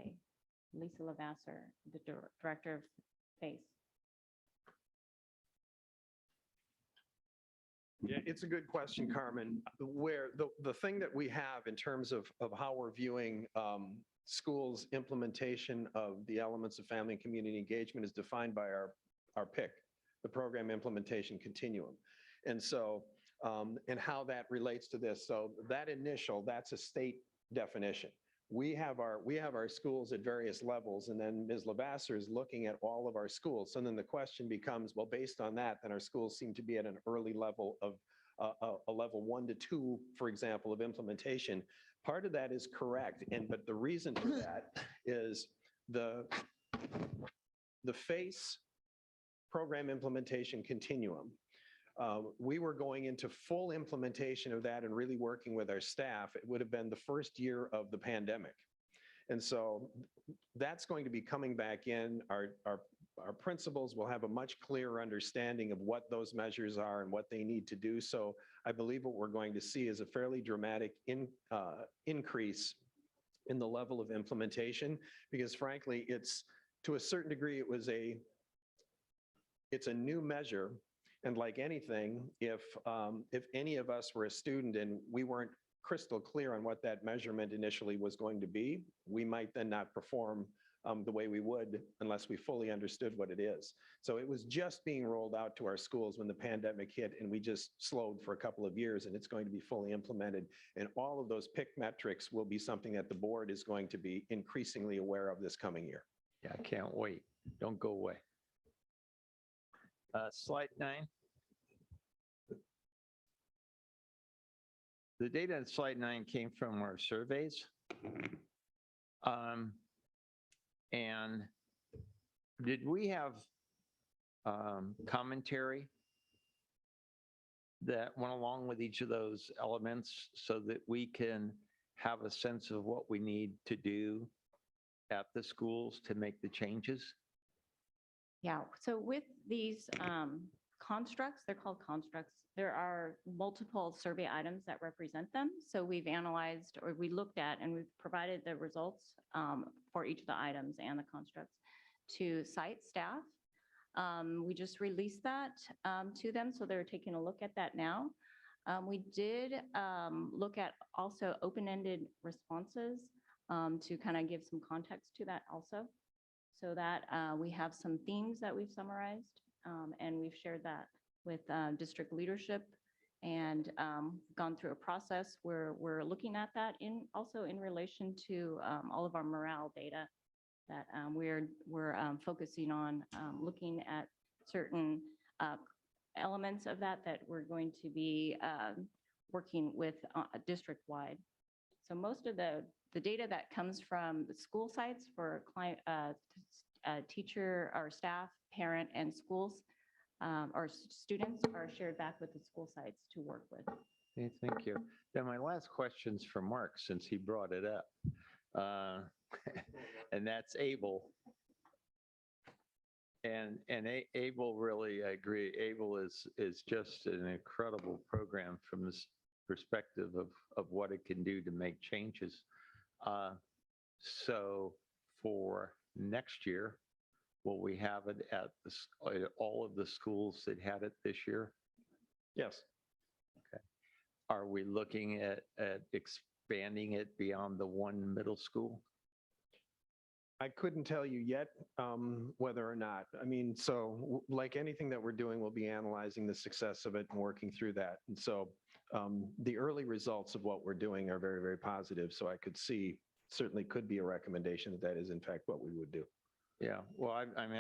[SPEAKER 10] Lisa Lavasser, the director of FACE.
[SPEAKER 12] Yeah, it's a good question, Carmen. Where the thing that we have in terms of how we're viewing schools' implementation of the elements of family and community engagement is defined by our PIC, the Program Implementation Continuum. And so, and how that relates to this. So that initial, that's a state definition. We have our schools at various levels, and then Ms. Lavasser is looking at all of our schools. So then the question becomes, well, based on that, then our schools seem to be at an early level of a level 1 to 2, for example, of implementation. Part of that is correct, but the reason for that is the FACE Program Implementation Continuum. We were going into full implementation of that and really working with our staff. It would have been the first year of the pandemic. And so that's going to be coming back in. Our principals will have a much clearer understanding of what those measures are and what they need to do. So I believe what we're going to see is a fairly dramatic increase in the level of implementation, because frankly, it's to a certain degree, it's a new measure. And like anything, if any of us were a student and we weren't crystal clear on what that measurement initially was going to be, we might then not perform the way we would unless we fully understood what it is. So it was just being rolled out to our schools when the pandemic hit, and we just slowed for a couple of years, and it's going to be fully implemented. And all of those PIC metrics will be something that the board is going to be increasingly aware of this coming year.
[SPEAKER 6] Yeah, I can't wait. Don't go away. Slide 9. The data on slide 9 came from our surveys. And did we have commentary that went along with each of those elements so that we can have a sense of what we need to do at the schools to make the changes?
[SPEAKER 10] Yeah, so with these constructs, they're called constructs, there are multiple survey items that represent them. So we've analyzed, or we looked at, and we've provided the results for each of the items and the constructs to site staff. We just released that to them, so they're taking a look at that now. We did look at also open-ended responses to kind of give some context to that also, so that we have some themes that we've summarized, and we've shared that with district leadership, and gone through a process where we're looking at that also in relation to all of our morale data that we're focusing on, looking at certain elements of that we're going to be working with district-wide. So most of the data that comes from the school sites for client, teacher or staff, parent, and schools or students are shared back with the school sites to work with.
[SPEAKER 6] Okay, thank you. Then my last question's for Mark, since he brought it up. And that's ABLE. And ABLE, really, I agree. ABLE is just an incredible program from this perspective of what it can do to make changes. So for next year, will we have it at all of the schools that had it this year?
[SPEAKER 12] Yes.
[SPEAKER 6] Okay. Are we looking at expanding it beyond the one middle school?
[SPEAKER 12] I couldn't tell you yet whether or not. I mean, so like anything that we're doing, we'll be analyzing the success of it and working through that. And so the early results of what we're doing are very, very positive. So I could see, certainly could be a recommendation that that is in fact what we would do.
[SPEAKER 6] Yeah, well, I'm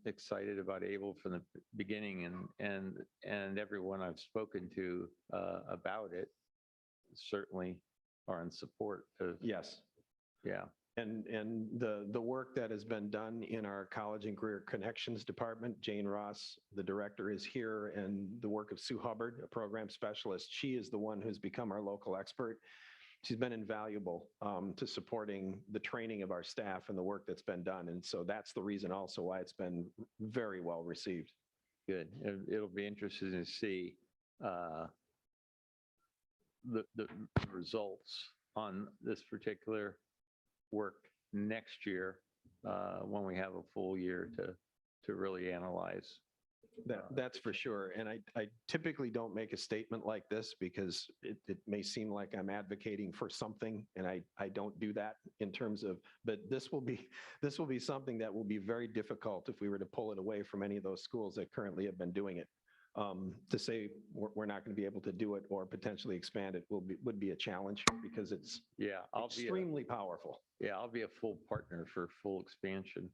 [SPEAKER 6] excited about ABLE from the beginning, and everyone I've spoken to about it certainly are in support of.
[SPEAKER 12] Yes.
[SPEAKER 6] Yeah.
[SPEAKER 12] And the work that has been done in our College and Career Connections Department, Jane Ross, the director, is here, and the work of Sue Hubbard, a program specialist, she is the one who's become our local expert. She's been invaluable to supporting the training of our staff and the work that's been done. And so that's the reason also why it's been very well received.
[SPEAKER 6] Good. It'll be interesting to see the results on this particular work next year when we have a full year to really analyze.
[SPEAKER 12] That's for sure. And I typically don't make a statement like this because it may seem like I'm advocating for something, and I don't do that in terms of, but this will be something that will be very difficult if we were to pull it away from any of those schools that currently have been doing it. To say we're not going to be able to do it or potentially expand it would be a challenge because it's extremely powerful.
[SPEAKER 6] Yeah, I'll be a full partner for full expansion.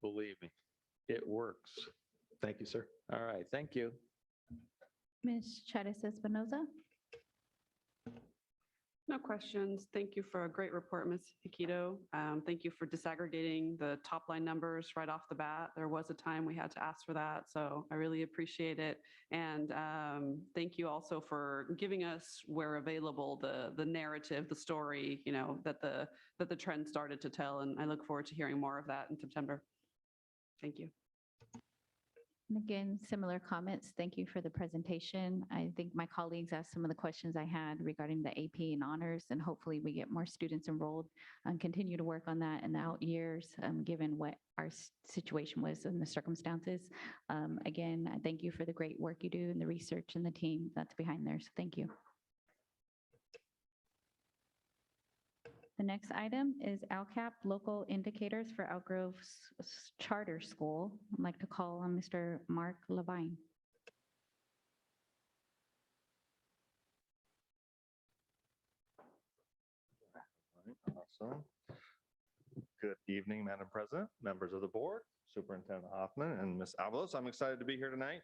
[SPEAKER 6] Believe me, it works.
[SPEAKER 12] Thank you, sir.
[SPEAKER 6] All right, thank you.
[SPEAKER 1] Ms. Chavez Espinoza?
[SPEAKER 2] No questions. Thank you for a great report, Ms. Iquido. Thank you for disaggregating the top line numbers right off the bat. There was a time we had to ask for that, so I really appreciate it. And thank you also for giving us, where available, the narrative, the story, you know, that the trend started to tell. And I look forward to hearing more of that in September. Thank you.
[SPEAKER 1] And again, similar comments. Thank you for the presentation. I think my colleagues asked some of the questions I had regarding the AP and honors, and hopefully we get more students enrolled and continue to work on that in the out years, given what our situation was and the circumstances. Again, I thank you for the great work you do and the research and the team that's behind there. So thank you. The next item is LCAP local indicators for Elk Grove Charter School. I'd like to call on Mr. Mark Levine.
[SPEAKER 13] Awesome. Good evening, Madam President, members of the board, Superintendent Hoffman, and Ms. Avalos. I'm excited to be here tonight.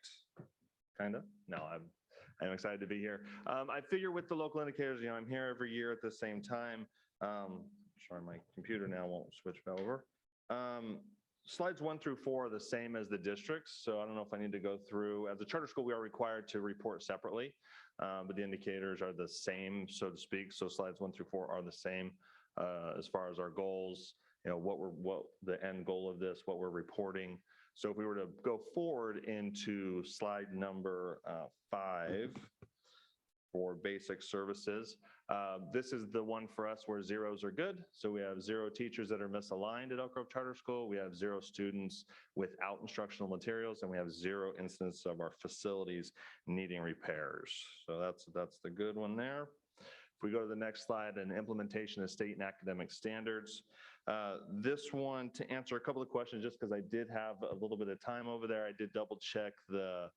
[SPEAKER 13] Kind of. No, I'm excited to be here. I figure with the local indicators, I'm here every year at the same time. Sorry, my computer now won't switch over. Slides 1 through 4 are the same as the districts, so I don't know if I need to go through. As a charter school, we are required to report separately, but the indicators are the same, so to speak. So slides 1 through 4 are the same as far as our goals, what the end goal of this, what we're reporting. So if we were to go forward into slide number 5 for basic services, this is the one for us where zeros are good. So we have 0 teachers that are misaligned at Elk Grove Charter School. We have 0 students without instructional materials, and we have 0 instances of our facilities needing repairs. So that's the good one there. If we go to the next slide, an implementation of state and academic standards. This one, to answer a couple of questions, just because I did have a little bit of time over there, I did double check the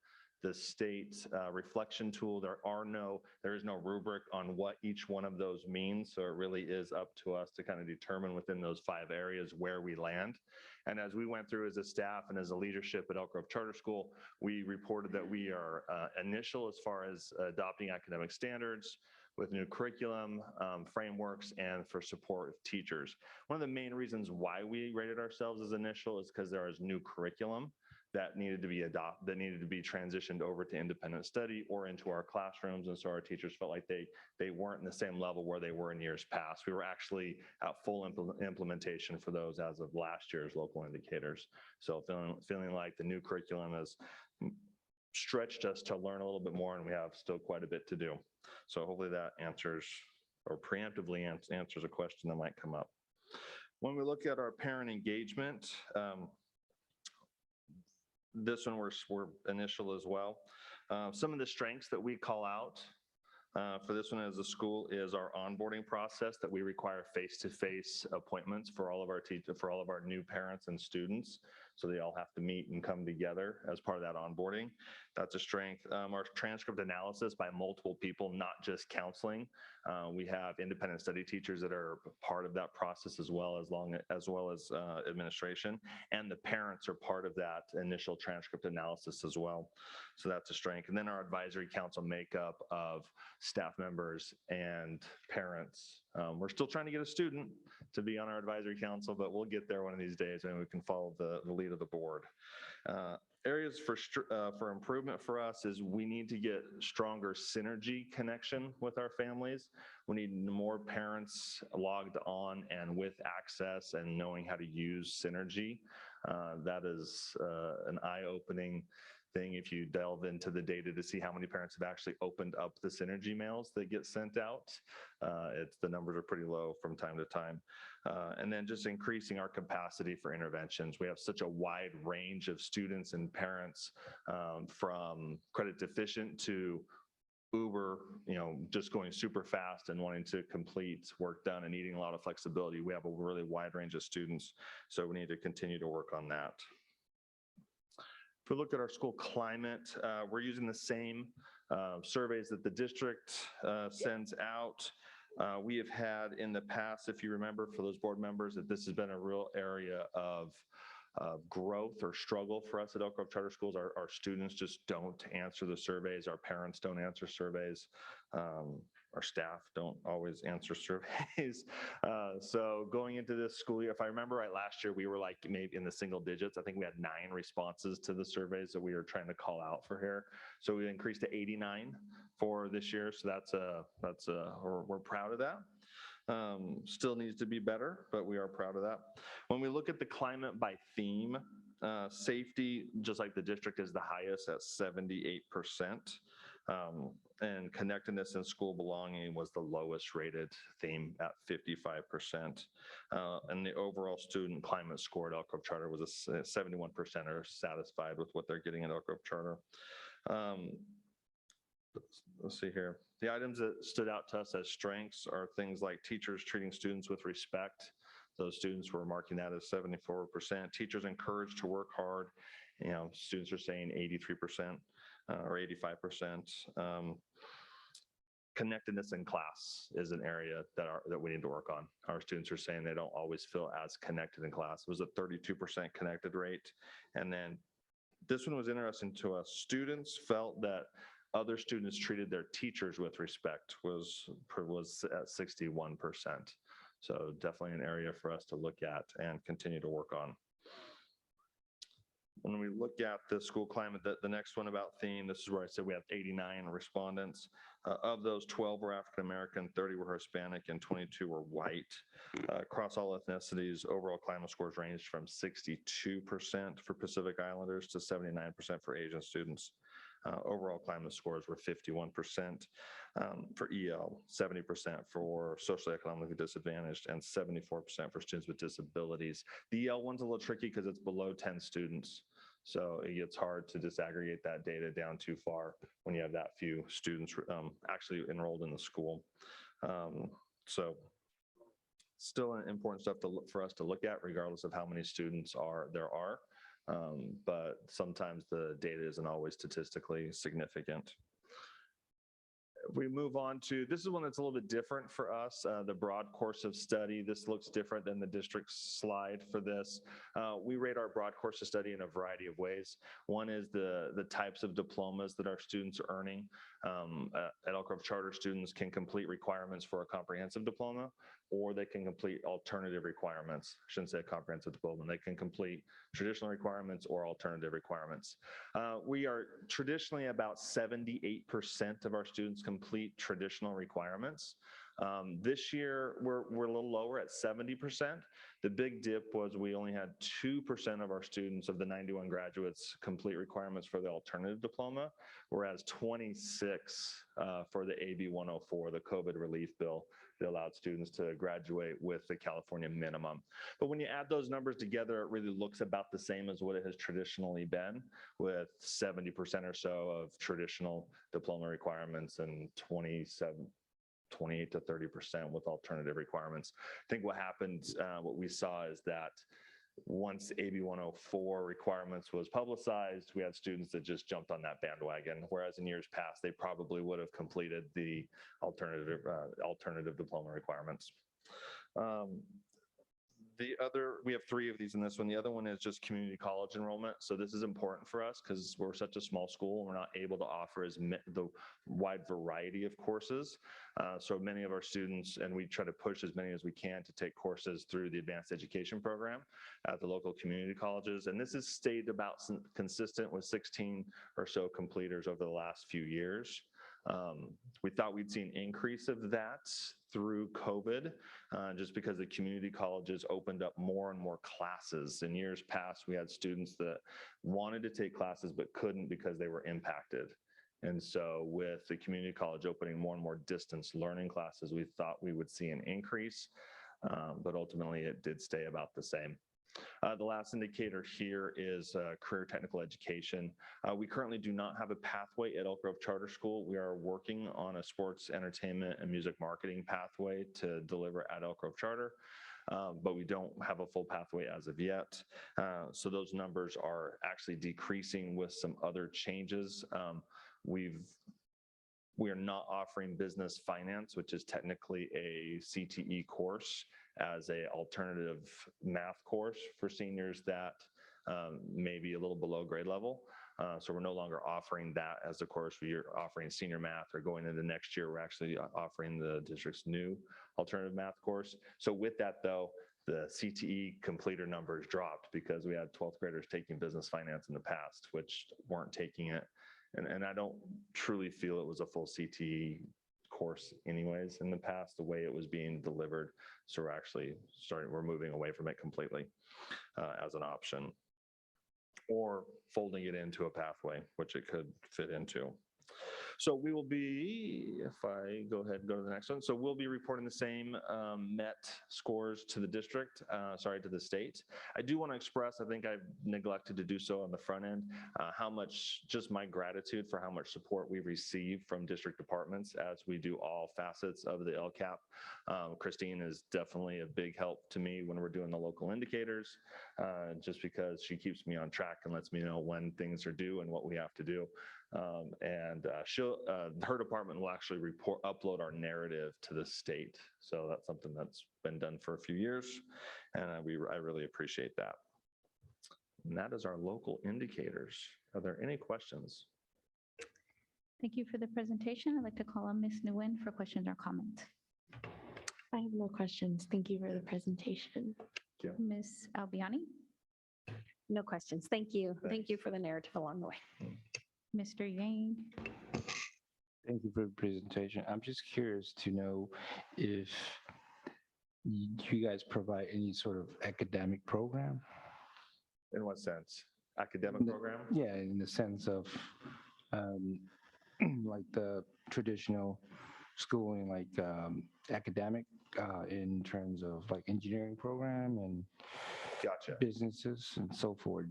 [SPEAKER 13] state reflection tool. There is no rubric on what each one of those means. So it really is up to us to kind of determine within those 5 areas where we land. And as we went through as a staff and as a leadership at Elk Grove Charter School, we reported that we are initial as far as adopting academic standards with new curriculum, frameworks, and for support of teachers. One of the main reasons why we rated ourselves as initial is because there is new curriculum that needed to be adopted, that needed to be transitioned over to independent study or into our classrooms. And so our teachers felt like they weren't in the same level where they were in years past. We were actually at full implementation for those as of last year's local indicators. So feeling like the new curriculum has stretched us to learn a little bit more, and we have still quite a bit to do. So hopefully that answers or preemptively answers a question that might come up. When we look at our parent engagement, this one we're initial as well. Some of the strengths that we call out for this one as a school is our onboarding process, that we require face-to-face appointments for all of our new parents and students. So they all have to meet and come together as part of that onboarding. That's a strength. Our transcript analysis by multiple people, not just counseling. We have independent study teachers that are part of that process as well as administration, and the parents are part of that initial transcript analysis as well. So that's a strength. And then our advisory council makeup of staff members and parents. We're still trying to get a student to be on our advisory council, but we'll get there one of these days and we can follow the lead of the board. Areas for improvement for us is we need to get stronger synergy connection with our families. We need more parents logged on and with access and knowing how to use synergy. That is an eye-opening thing if you delve into the data to see how many parents have actually opened up the synergy mails that get sent out. The numbers are pretty low from time to time. And then just increasing our capacity for interventions. We have such a wide range of students and parents, from credit deficient to uber, just going super fast and wanting to complete work done and needing a lot of flexibility. We have a really wide range of students, so we need to continue to work on that. If we look at our school climate, we're using the same surveys that the district sends out. We have had in the past, if you remember, for those board members, that this has been a real area of growth or struggle for us at Elk Grove Charter Schools. Our students just don't answer the surveys. Our parents don't answer surveys. Our staff don't always answer surveys. So going into this school year, if I remember right, last year we were like maybe in the single digits. I think we had 9 responses to the surveys that we were trying to call out for here. So we increased to 89 for this year. So we're proud of that. Still needs to be better, but we are proud of that. When we look at the climate by theme, Safety, just like the district, is the highest at 78%. And connectedness and school belonging was the lowest rated theme at 55%. And the overall student climate score at Elk Grove Charter was 71% are satisfied with what they're getting at Elk Grove Charter. Let's see here. The items that stood out to us as strengths are things like teachers treating students with respect. Those students were marking that as 74%. Teachers encouraged to work hard. Students are saying 83% or 85%. Connectedness in class is an area that we need to work on. Our students are saying they don't always feel as connected in class. It was a 32% connected rate. And then this one was interesting to us. Students felt that other students treated their teachers with respect was at 61%. So definitely an area for us to look at and continue to work on. When we look at the school climate, the next one about theme, this is where I said we have 89 respondents. Of those, 12 were African-American, 30 were Hispanic, and 22 were white. Across all ethnicities, overall climate scores ranged from 62% for Pacific Islanders to 79% for Asian students. Overall climate scores were 51% for EL, 70% for socially economically disadvantaged, and 74% for students with disabilities. The EL one's a little tricky because it's below 10 students. So it gets hard to disaggregate that data down too far when you have that few students actually enrolled in the school. So still important stuff for us to look at regardless of how many students there are. But sometimes the data isn't always statistically significant. If we move on to, this is one that's a little bit different for us, the broad course of study. This looks different than the district slide for this. We rate our broad course of study in a variety of ways. One is the types of diplomas that our students are earning. At Elk Grove Charter, students can complete requirements for a comprehensive diploma, or they can complete alternative requirements. I shouldn't say a comprehensive diploma. They can complete traditional requirements or alternative requirements. We are traditionally about 78% of our students complete traditional requirements. This year, we're a little lower at 70%. The big dip was we only had 2% of our students of the 91 graduates complete requirements for the alternative diploma, whereas 26 for the AB 104, the COVID relief bill, that allowed students to graduate with the California minimum. But when you add those numbers together, it really looks about the same as what it has traditionally been, with 70% or so of traditional diploma requirements and 28 to 30% with alternative requirements. I think what happened, what we saw is that once AB 104 requirements was publicized, we had students that just jumped on that bandwagon, whereas in years past, they probably would have completed the alternative diploma requirements. We have 3 of these in this one. The other one is just community college enrollment. So this is important for us because we're such a small school and we're not able to offer the wide variety of courses. So many of our students, and we try to push as many as we can to take courses through the advanced education program at the local community colleges. And this has stayed about consistent with 16 or so completers over the last few years. We thought we'd see an increase of that through COVID, just because the community colleges opened up more and more classes. In years past, we had students that wanted to take classes but couldn't because they were impacted. And so with the community college opening more and more distance learning classes, we thought we would see an increase, but ultimately it did stay about the same. The last indicator here is career technical education. We currently do not have a pathway at Elk Grove Charter School. We are working on a sports, entertainment, and music marketing pathway to deliver at Elk Grove Charter, but we don't have a full pathway as of yet. So those numbers are actually decreasing with some other changes. We are not offering business finance, which is technically a CTE course, as an alternative math course for seniors that may be a little below grade level. So we're no longer offering that as a course. We are offering senior math, or going into next year, we're actually offering the district's new alternative math course. So with that though, the CTE completer numbers dropped because we had 12th graders taking business finance in the past, which weren't taking it. And I don't truly feel it was a full CTE course anyways in the past, the way it was being delivered. So we're moving away from it completely as an option. or folding it into a pathway, which it could fit into. So we will be, if I go ahead and go to the next one. So we'll be reporting the same MET scores to the district, to the state. I do want to express, I think I've neglected to do so on the front end, how much, just my gratitude for how much support we receive from district departments as we do all facets of the LCAP. Christine is definitely a big help to me when we're doing the local indicators, just because she keeps me on track and lets me know when things are due and what we have to do. Her department will actually upload our narrative to the state. So that's something that's been done for a few years, and I really appreciate that. And that is our local indicators. Are there any questions?
[SPEAKER 1] Thank you for the presentation. I'd like to call on Ms. Nguyen for questions or comments.
[SPEAKER 7] I have no questions. Thank you for the presentation.
[SPEAKER 1] Ms. Albiani,
[SPEAKER 3] No questions. Thank you. Thank you for the narrative along the way.
[SPEAKER 1] Mr. Yang.
[SPEAKER 4] Thank you for the presentation. I'm just curious to know if you guys provide any sort of academic program?
[SPEAKER 13] In what sense? Academic program?
[SPEAKER 4] Yeah, in the sense of like the traditional schooling, like academic in terms of like engineering program and businesses and so forth.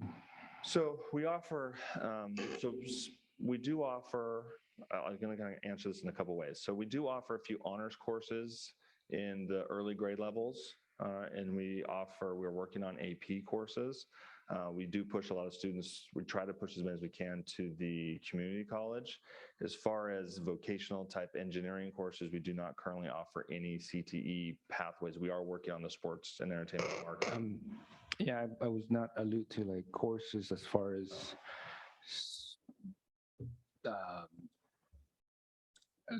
[SPEAKER 13] So we offer, we do offer, I'm going to answer this in a couple ways. So we do offer a few honors courses in the early grade levels, and we're working on AP courses. We do push a lot of students, we try to push as many as we can to the community college. As far as vocational type engineering courses, we do not currently offer any CTE pathways. We are working on the sports and entertainment market.
[SPEAKER 4] Yeah, I was not allude to like courses as far as let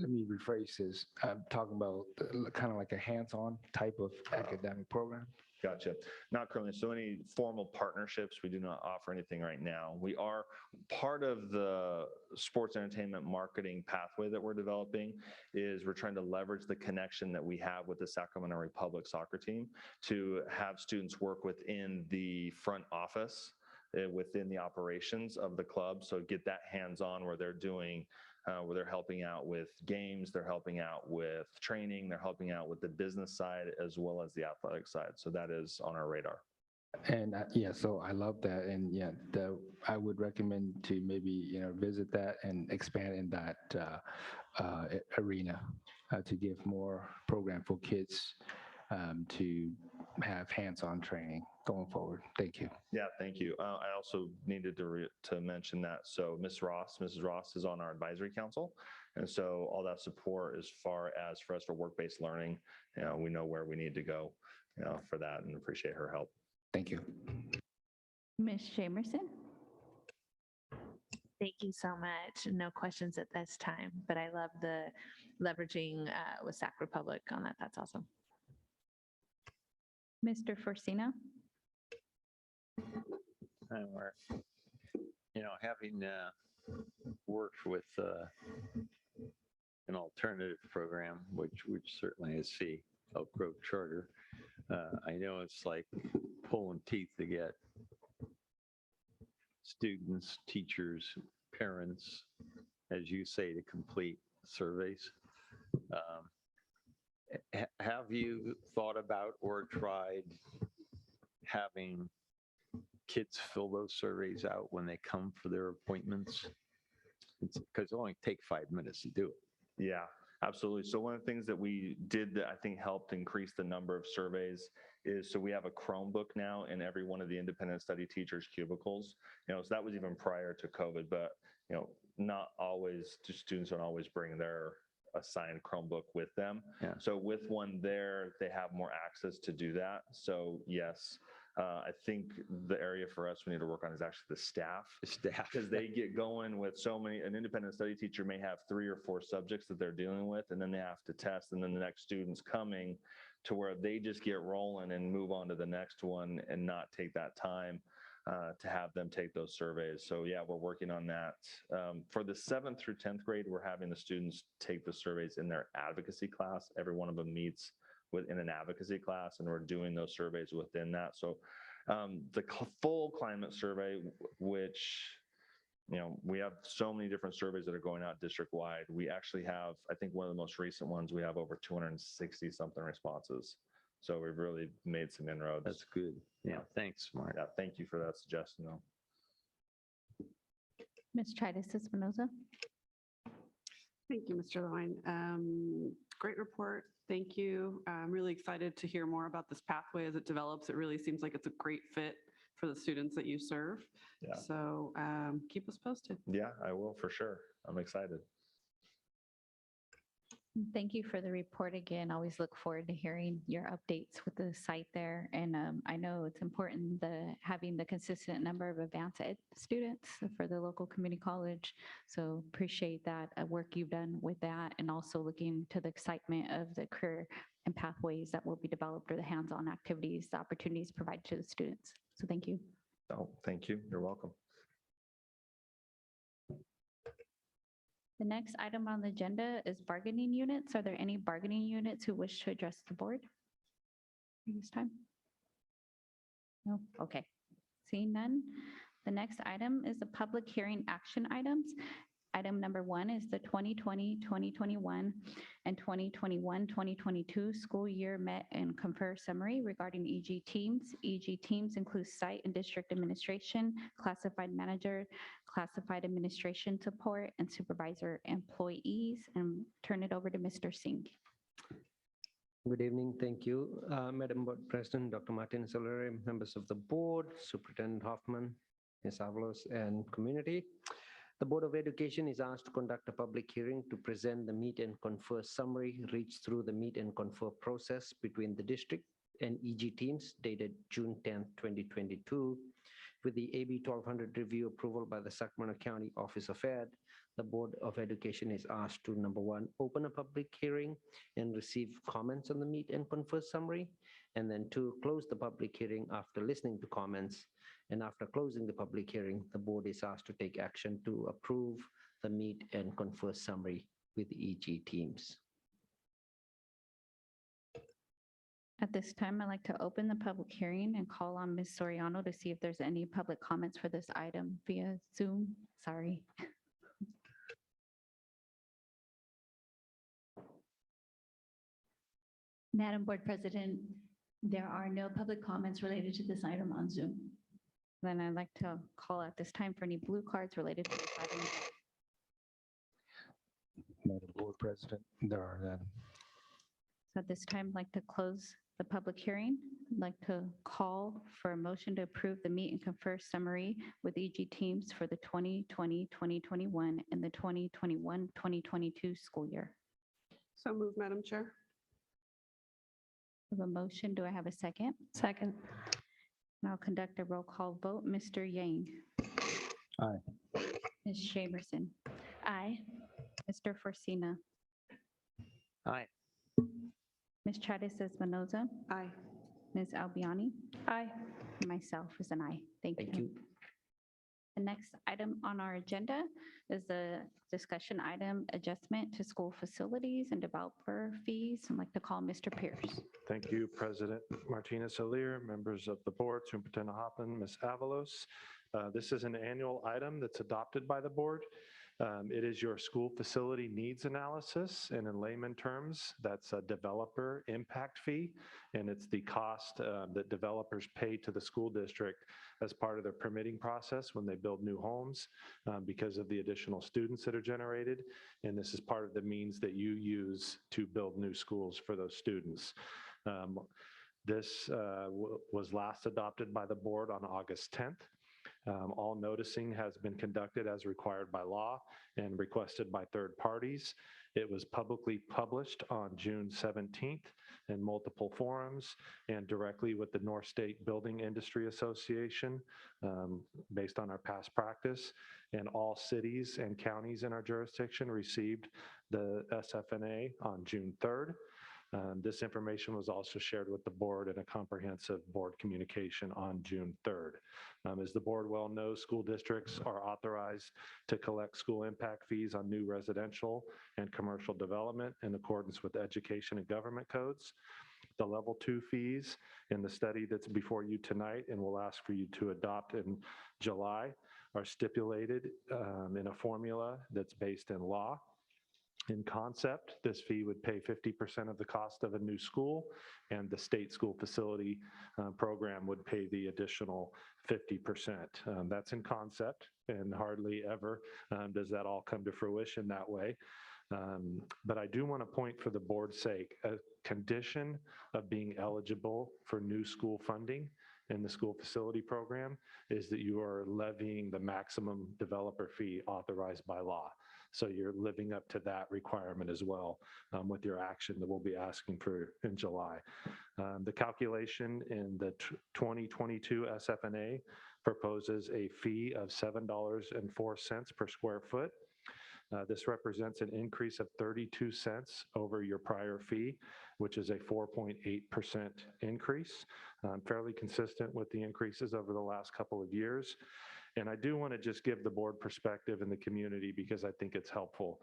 [SPEAKER 4] me rephrase this. I'm talking about kind of like a hands-on type of academic program.
[SPEAKER 13] Gotcha. Not currently. So any formal partnerships, we do not offer anything right now. We are part of the sports entertainment marketing pathway that we're developing is we're trying to leverage the connection that we have with the Sacramento Republic soccer team to have students work within the front office, within the operations of the club. So get that hands-on where they're doing where they're helping out with games, they're helping out with training, they're helping out with the business side as well as the athletic side. So that is on our radar.
[SPEAKER 4] And yeah, so I love that. And yeah, I would recommend to maybe, visit that and expand in that arena to give more program for kids to have hands-on training going forward. Thank you.
[SPEAKER 13] Yeah, thank you. I also needed to mention that. So Mrs. Ross is on our advisory council. And so all that support as far as for us for work-based learning, we know where we need to go, for that and appreciate her help.
[SPEAKER 4] Thank you.
[SPEAKER 1] Ms. Jamerson.
[SPEAKER 5] Thank you so much. No questions at this time, but I love the leveraging with Sac Republic on that. That's awesome.
[SPEAKER 1] Mr. Forcina.
[SPEAKER 6] Hi, Mark. Having worked with an alternative program, which certainly is the Elk Grove Charter, I know it's like pulling teeth to get students, teachers, parents, as you say, to complete surveys. Have you thought about or tried having kids fill those surveys out when they come for their appointments? Because it only takes 5 minutes to do it.
[SPEAKER 13] Yeah, absolutely. So one of the things that we did that I think helped increase the number of surveys is, so we have a Chromebook now in every one of the independent study teachers' cubicles. So that was even prior to COVID, but not always, students don't always bring their assigned Chromebook with them.
[SPEAKER 6] Yeah.
[SPEAKER 13] So with one there, they have more access to do that. So yes, I think the area for us we need to work on is actually the staff. Because they get going with so many, an independent study teacher may have 3 or 4 subjects that they're dealing with, and then they have to test, and then the next student's coming to where they just get rolling and move on to the next one and not take that time to have them take those surveys. So yeah, we're working on that. For the 7th through 10th grade, we're having the students take the surveys in their advocacy class. Every one of them meets within an advocacy class, and we're doing those surveys within that. So The full climate survey, which, we have so many different surveys that are going out district-wide. We actually have, I think one of the most recent ones, we have over 260 something responses. So we've really made some inroads.
[SPEAKER 6] That's good. Yeah, thanks, Mark.
[SPEAKER 13] Yeah, thank you for that suggestion, though.
[SPEAKER 1] Ms. Tritis Espinoza.
[SPEAKER 2] Thank you, Mr. Lewine. Great report. Thank you. I'm really excited to hear more about this pathway as it develops. It really seems like it's a great fit for the students that you serve.
[SPEAKER 13] Yeah.
[SPEAKER 2] So keep us posted.
[SPEAKER 13] Yeah, I will for sure. I'm excited.
[SPEAKER 1] Thank you for the report again. Always look forward to hearing your updates with the site there. And I know it's important having the consistent number of advanced ed students for the local community college. So appreciate that work you've done with that, and also looking to the excitement of the career and pathways that will be developed, or the hands-on activities, the opportunities provided to the students. So thank you.
[SPEAKER 13] Oh, thank you. You're welcome.
[SPEAKER 1] The next item on the agenda is bargaining units. Are there any bargaining units who wish to address the board at this time? No? Okay. Seeing none. The next item is the public hearing action items. Item number 1 is the 2020-2021 and 2021-2022 school year met and confer summary regarding EGTEAMS. EGTEAMS includes site and district administration, classified manager, classified administration support, and supervisor employees. And turn it over to Mr. Singh.
[SPEAKER 14] Good evening. Thank you. Madam Board President, Dr. Martin Solere, members of the board, Superintendent Hoffman, Ms. Avalos, and community. The Board of Education is asked to conduct a public hearing to present the meet and confer summary reached through the meet and confer process between the district and EGTEAMS dated June 10, 2022. With the AB 1200 review approval by the Sacramento County Office of Ed, the Board of Education is asked to, number 1, open a public hearing and receive comments on the meet and confer summary, and then 2, close the public hearing after listening to comments. And after closing the public hearing, the board is asked to take action to approve the meet and confer summary with EGTEAMS.
[SPEAKER 1] At this time, I'd like to open the public hearing and call on Ms. Soriano to see if there's any public comments for this item via Zoom. Sorry.
[SPEAKER 9] Madam Board President, there are no public comments related to this item on Zoom.
[SPEAKER 1] Then I'd like to call at this time for any blue cards related to this item.
[SPEAKER 4] Madam Board President, there are none.
[SPEAKER 1] So at this time, I'd like to close the public hearing. I'd like to call for a motion to approve the meet and confer summary with EGTEAMS for the 2020-2021 and the 2021-2022 school year.
[SPEAKER 2] So move, Madam Chair.
[SPEAKER 1] I have a motion. Do I have a second?
[SPEAKER 3] Second.
[SPEAKER 1] And I'll conduct a roll call vote. Mr. Yang.
[SPEAKER 4] Aye.
[SPEAKER 1] Ms. Shamerson.
[SPEAKER 5] Aye.
[SPEAKER 1] Mr. Forcina.
[SPEAKER 6] Aye.
[SPEAKER 1] Ms. Tritis Espinoza.
[SPEAKER 2] Aye.
[SPEAKER 1] Ms. Albiani.
[SPEAKER 3] Aye.
[SPEAKER 1] And myself is an aye. Thank you.
[SPEAKER 14] Thank you.
[SPEAKER 1] The next item on our agenda is the discussion item, adjustment to school facilities and developer fees. I'd like to call Mr. Pierce.
[SPEAKER 15] Thank you, President Martinez Alir, members of the board, Superintendent Hoffman, Ms. Avalos. This is an annual item that's adopted by the board. It is your school facility needs analysis, and in layman terms, that's a developer impact fee, and it's the cost that developers pay to the school district as part of their permitting process when they build new homes because of the additional students that are generated, and this is part of the means that you use to build new schools for those students. This was last adopted by the board on August 10th. All noticing has been conducted as required by law and requested by third parties. It was publicly published on June 17th in multiple forums and directly with the North State Building Industry Association based on our past practice. And all cities and counties in our jurisdiction received the SFNA on June 3rd. This information was also shared with the board in a comprehensive board communication on June 3rd. As the board well knows, school districts are authorized to collect school impact fees on new residential and commercial development in accordance with education and government codes. The level 2 fees in the study that's before you tonight and we'll ask for you to adopt in July are stipulated in a formula that's based in law. In concept, this fee would pay 50% of the cost of a new school, and the state school facility program would pay the additional 50%. That's in concept, and hardly ever does that all come to fruition that way. But I do want to point for the board's sake, a condition of being eligible for new school funding in the school facility program is that you are levying the maximum developer fee authorized by law. So you're living up to that requirement as well with your action that we'll be asking for in July. The calculation in the 2022 SFNA proposes a fee of $7.04 per square foot. This represents an increase of 32 cents over your prior fee, which is a 4.8% increase, fairly consistent with the increases over the last couple of years. And I do want to just give the board perspective in the community because I think it's helpful.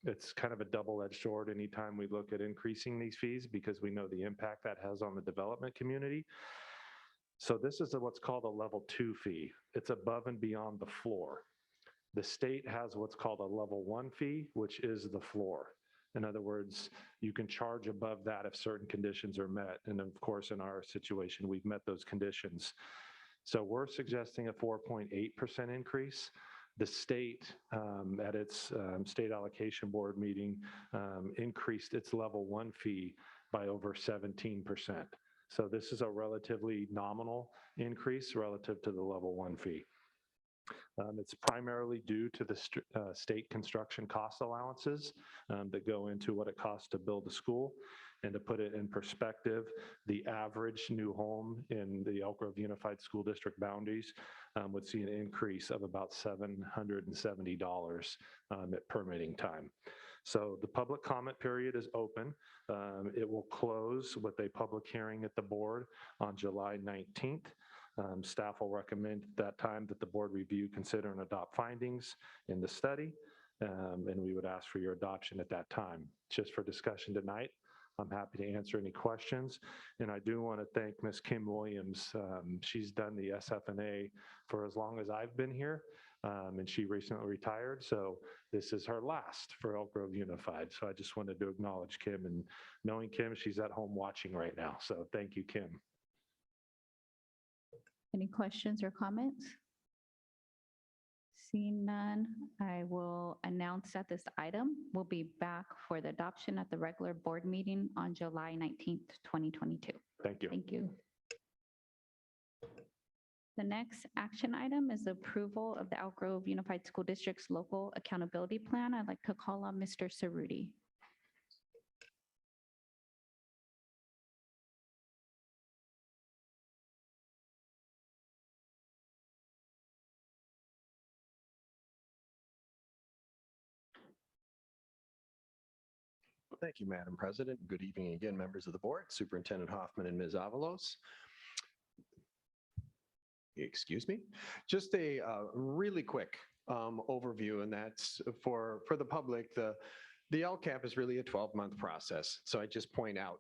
[SPEAKER 15] It's kind of a double-edged sword anytime we look at increasing these fees because we know the impact that has on the development community. So this is what's called a level 2 fee. It's above and beyond the floor. The state has what's called a level 1 fee, which is the floor. In other words, you can charge above that if certain conditions are met. And of course, in our situation, we've met those conditions. So we're suggesting a 4.8% increase. The state, at its state allocation board meeting, increased its level 1 fee by over 17%. So this is a relatively nominal increase relative to the level 1 fee. It's primarily due to the state construction cost allowances that go into what it costs to build a school. And to put it in perspective, the average new home in the Elk Grove Unified School District boundaries would see an increase of about $770 at permitting time. So the public comment period is open. It will close with a public hearing at the board on July 19th. Staff will recommend at that time that the board review, consider, and adopt findings in the study. And we would ask for your adoption at that time. Just for discussion tonight, I'm happy to answer any questions. And I do want to thank Ms. Kim Williams. She's done the SFNA for as long as I've been here, and she recently retired. So this is her last for Elk Grove Unified. So I just wanted to acknowledge Kim, and knowing Kim, she's at home watching right now. So thank you, Kim.
[SPEAKER 1] Any questions or comments? Seeing none, I will announce that this item will be back for the adoption at the regular board meeting on July 19th, 2022.
[SPEAKER 15] Thank you.
[SPEAKER 1] Thank you. The next action item is approval of the Elk Grove Unified School District's local accountability plan. I'd like to call on Mr. Cerruti.
[SPEAKER 12] Thank you, Madam President. Good evening again, members of the board, Superintendent Hoffman and Ms. Avalos. Excuse me. Just a really quick overview, and that's for the public. The LCAP is really a 12-month process. So I just point out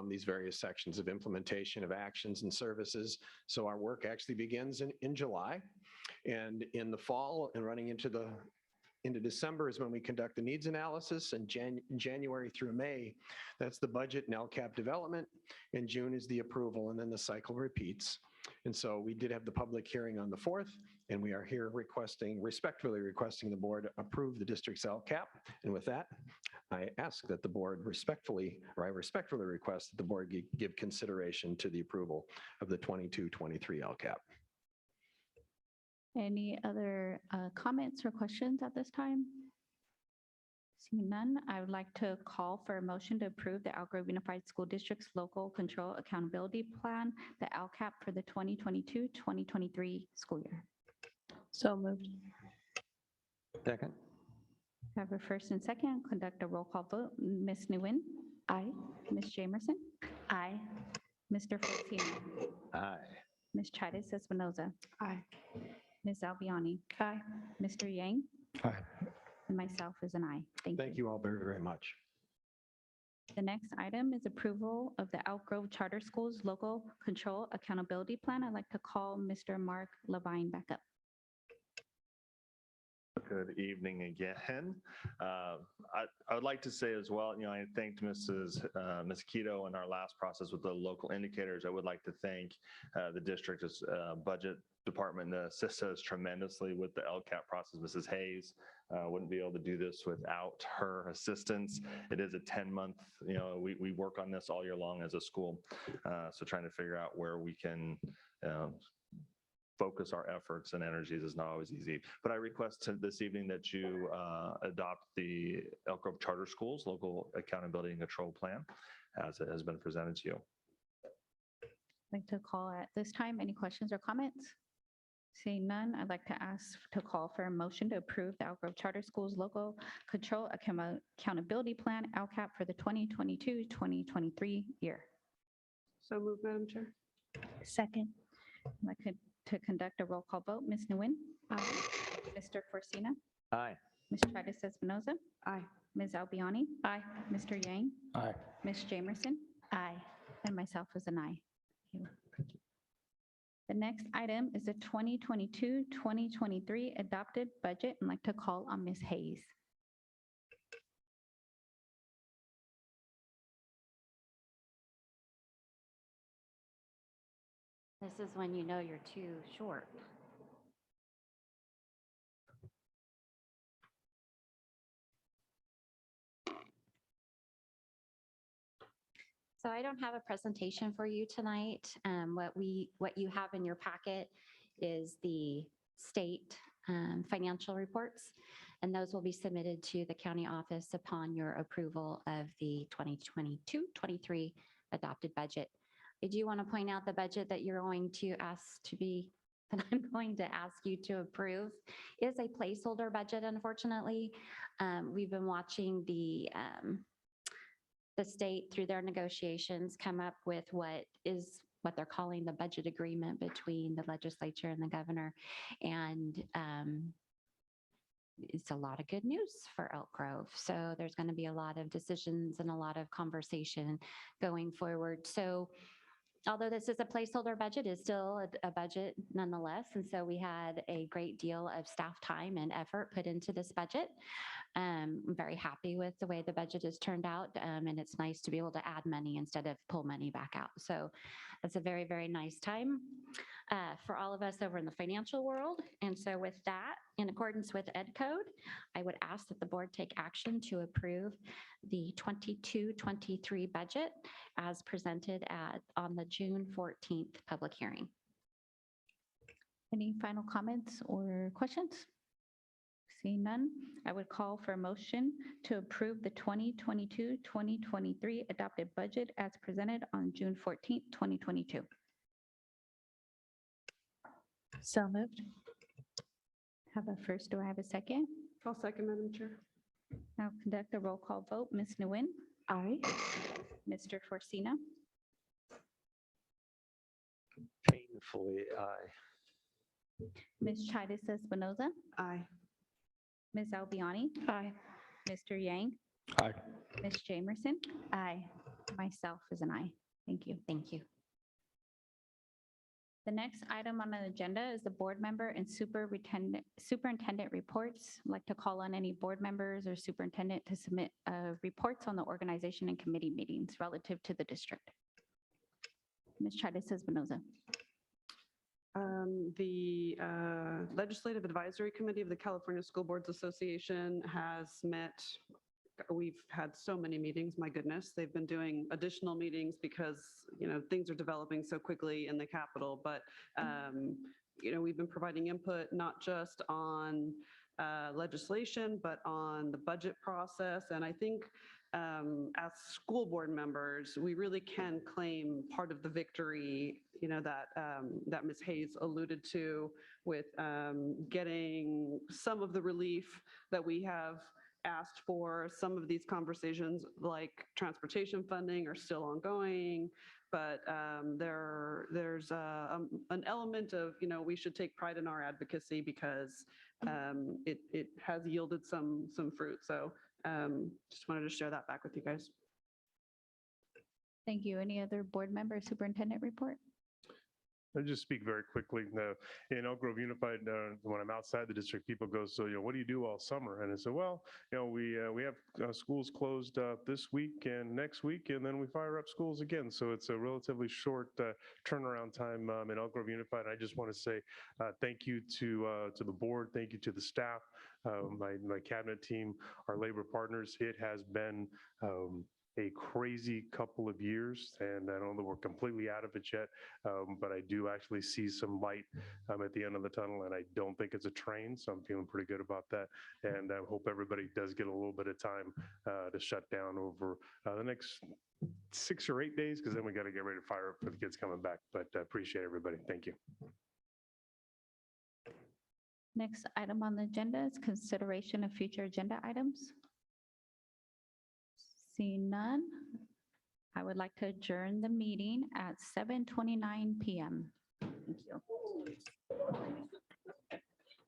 [SPEAKER 12] these various sections of implementation of actions and services. So our work actually begins in July, and in the fall and running into December is when we conduct the needs analysis, and January through May, that's the budget and LCAP development, and June is the approval, and then the cycle repeats. And so we did have the public hearing on the 4th, and we are here respectfully requesting the board approve the district's LCAP. And with that, I ask that the board I respectfully request that the board give consideration to the approval of the 22-23 LCAP.
[SPEAKER 1] Any other comments or questions at this time? Seeing none, I would like to call for a motion to approve the Elk Grove Unified School District's Local Control Accountability Plan, the LCAP for the 2022-2023 school year.
[SPEAKER 3] So moved.
[SPEAKER 14] Second.
[SPEAKER 1] I have a first and second. Conduct a roll call vote. Ms. Nguyen?
[SPEAKER 3] Aye.
[SPEAKER 1] Ms. Jamerson?
[SPEAKER 5] Aye.
[SPEAKER 1] Mr. Fortino?
[SPEAKER 6] Aye.
[SPEAKER 1] Ms. Chaitis Espinoza?
[SPEAKER 3] Aye.
[SPEAKER 1] Ms. Albiani?
[SPEAKER 3] Aye.
[SPEAKER 1] Mr. Yang?
[SPEAKER 4] Aye.
[SPEAKER 1] And myself is an aye. Thank you.
[SPEAKER 12] Thank you all very, very much.
[SPEAKER 1] The next item is approval of the Elk Grove Charter Schools Local Control Accountability Plan. I'd like to call Mr. Mark Levine back up.
[SPEAKER 13] Good evening again. I would like to say as well, I thanked Ms. Keto in our last process with the local indicators. I would like to thank the district's budget department that assists us tremendously with the LCAP process. Mrs. Hayes wouldn't be able to do this without her assistance. It is a 10-month, we work on this all year long as a school. So trying to figure out where we can focus our efforts and energies is not always easy. But I request this evening that you adopt the Elk Grove Charter Schools Local Accountability and Control Plan as it has been presented to you.
[SPEAKER 1] I'd like to call at this time, any questions or comments? Seeing none, I'd like to ask to call for a motion to approve the Elk Grove Charter Schools Local Control Accountability Plan, LCAP, for the 2022-2023 year.
[SPEAKER 2] So moved, Madam Chair.
[SPEAKER 5] Second.
[SPEAKER 1] I'd like to conduct a roll call vote. Ms. Nguyen? Aye. Mr. Forcina?
[SPEAKER 6] Aye.
[SPEAKER 1] Ms. Tritis Espinoza?
[SPEAKER 2] Aye.
[SPEAKER 1] Ms. Albiani? Aye. Mr. Yang?
[SPEAKER 4] Aye.
[SPEAKER 1] Ms. Jamerson?
[SPEAKER 5] Aye.
[SPEAKER 1] And myself is an aye. Thank you. The next item is the 2022-2023 adopted budget. I'd like to call on Ms. Hayes.
[SPEAKER 10] This is when you know you're too short. So I don't have a presentation for you tonight. What you have in your packet is the state financial reports, and those will be submitted to the county office upon your approval of the 2022-23 adopted budget. I do want to point out the budget that you're going to ask to be, that I'm going to ask you to approve is a placeholder budget, unfortunately. We've been watching the state through their negotiations come up with what they're calling the budget agreement between the legislature and the governor. And it's a lot of good news for Elk Grove. So there's going to be a lot of decisions and a lot of conversation going forward. So although this is a placeholder budget, it's still a budget nonetheless. And so we had a great deal of staff time and effort put into this budget. I'm very happy with the way the budget has turned out. And it's nice to be able to add money instead of pull money back out. So that's a very, very nice time for all of us over in the financial world. And so with that, in accordance with Ed Code, I would ask that the board take action to approve the 22-23 budget as presented on the June 14th public hearing.
[SPEAKER 1] Any final comments or questions? Seeing none, I would call for a motion to approve the 2022-2023 adopted budget as presented on June 14th, 2022.
[SPEAKER 5] So moved.
[SPEAKER 1] Have a first, do I have a second?
[SPEAKER 2] I'll second, Madam Chair.
[SPEAKER 1] I'll conduct a roll call vote. Ms. Nguyen?
[SPEAKER 7] Aye.
[SPEAKER 1] Mr. Forcina?
[SPEAKER 6] Painfully aye.
[SPEAKER 1] Ms. Tritis Espinoza?
[SPEAKER 2] Aye.
[SPEAKER 1] Ms. Albiani?
[SPEAKER 3] Aye.
[SPEAKER 1] Mr. Yang?
[SPEAKER 4] Aye.
[SPEAKER 1] Ms. Jamerson?
[SPEAKER 5] Aye.
[SPEAKER 1] Myself is an aye. Thank you.
[SPEAKER 11] Thank you.
[SPEAKER 1] The next item on the agenda is the board member and superintendent reports. I'd like to call on any board members or superintendent to submit reports on the organization and committee meetings relative to the district. Ms. Tritis Espinoza.
[SPEAKER 2] The Legislative Advisory Committee of the California School Boards Association has met. We've had so many meetings, my goodness. They've been doing additional meetings because, things are developing so quickly in the Capitol. But, we've been providing input not just on legislation, but on the budget process. And I think as school board members, we really can claim part of the victory, that Ms. Hayes alluded to with getting some of the relief that we have asked for. Some of these conversations like transportation funding are still ongoing, but there's an element of, we should take pride in our advocacy because it has yielded some fruit. So just wanted to share that back with you guys.
[SPEAKER 1] Thank you. Any other board member, superintendent report?
[SPEAKER 8] I'll just speak very quickly. In Elk Grove Unified, when I'm outside the district, people go, so, what do you do all summer? And I said, well, we have schools closed this week and next week, and then we fire up schools again. So it's a relatively short turnaround time in Elk Grove Unified. I just want to say thank you to the board. Thank you to the staff, my cabinet team, our labor partners. It has been a crazy couple of years, and I don't know that we're completely out of it yet, but I do actually see some light at the end of the tunnel, and I don't think it's a train, so I'm feeling pretty good about that. And I hope everybody does get a little bit of time to shut down over the next 6 or 8 days, because then we got to get ready to fire up for the kids coming back. But I appreciate everybody. Thank you.
[SPEAKER 1] Next item on the agenda is consideration of future agenda items. Seeing none, I would like to adjourn the meeting at 7:29 PM. Thank you.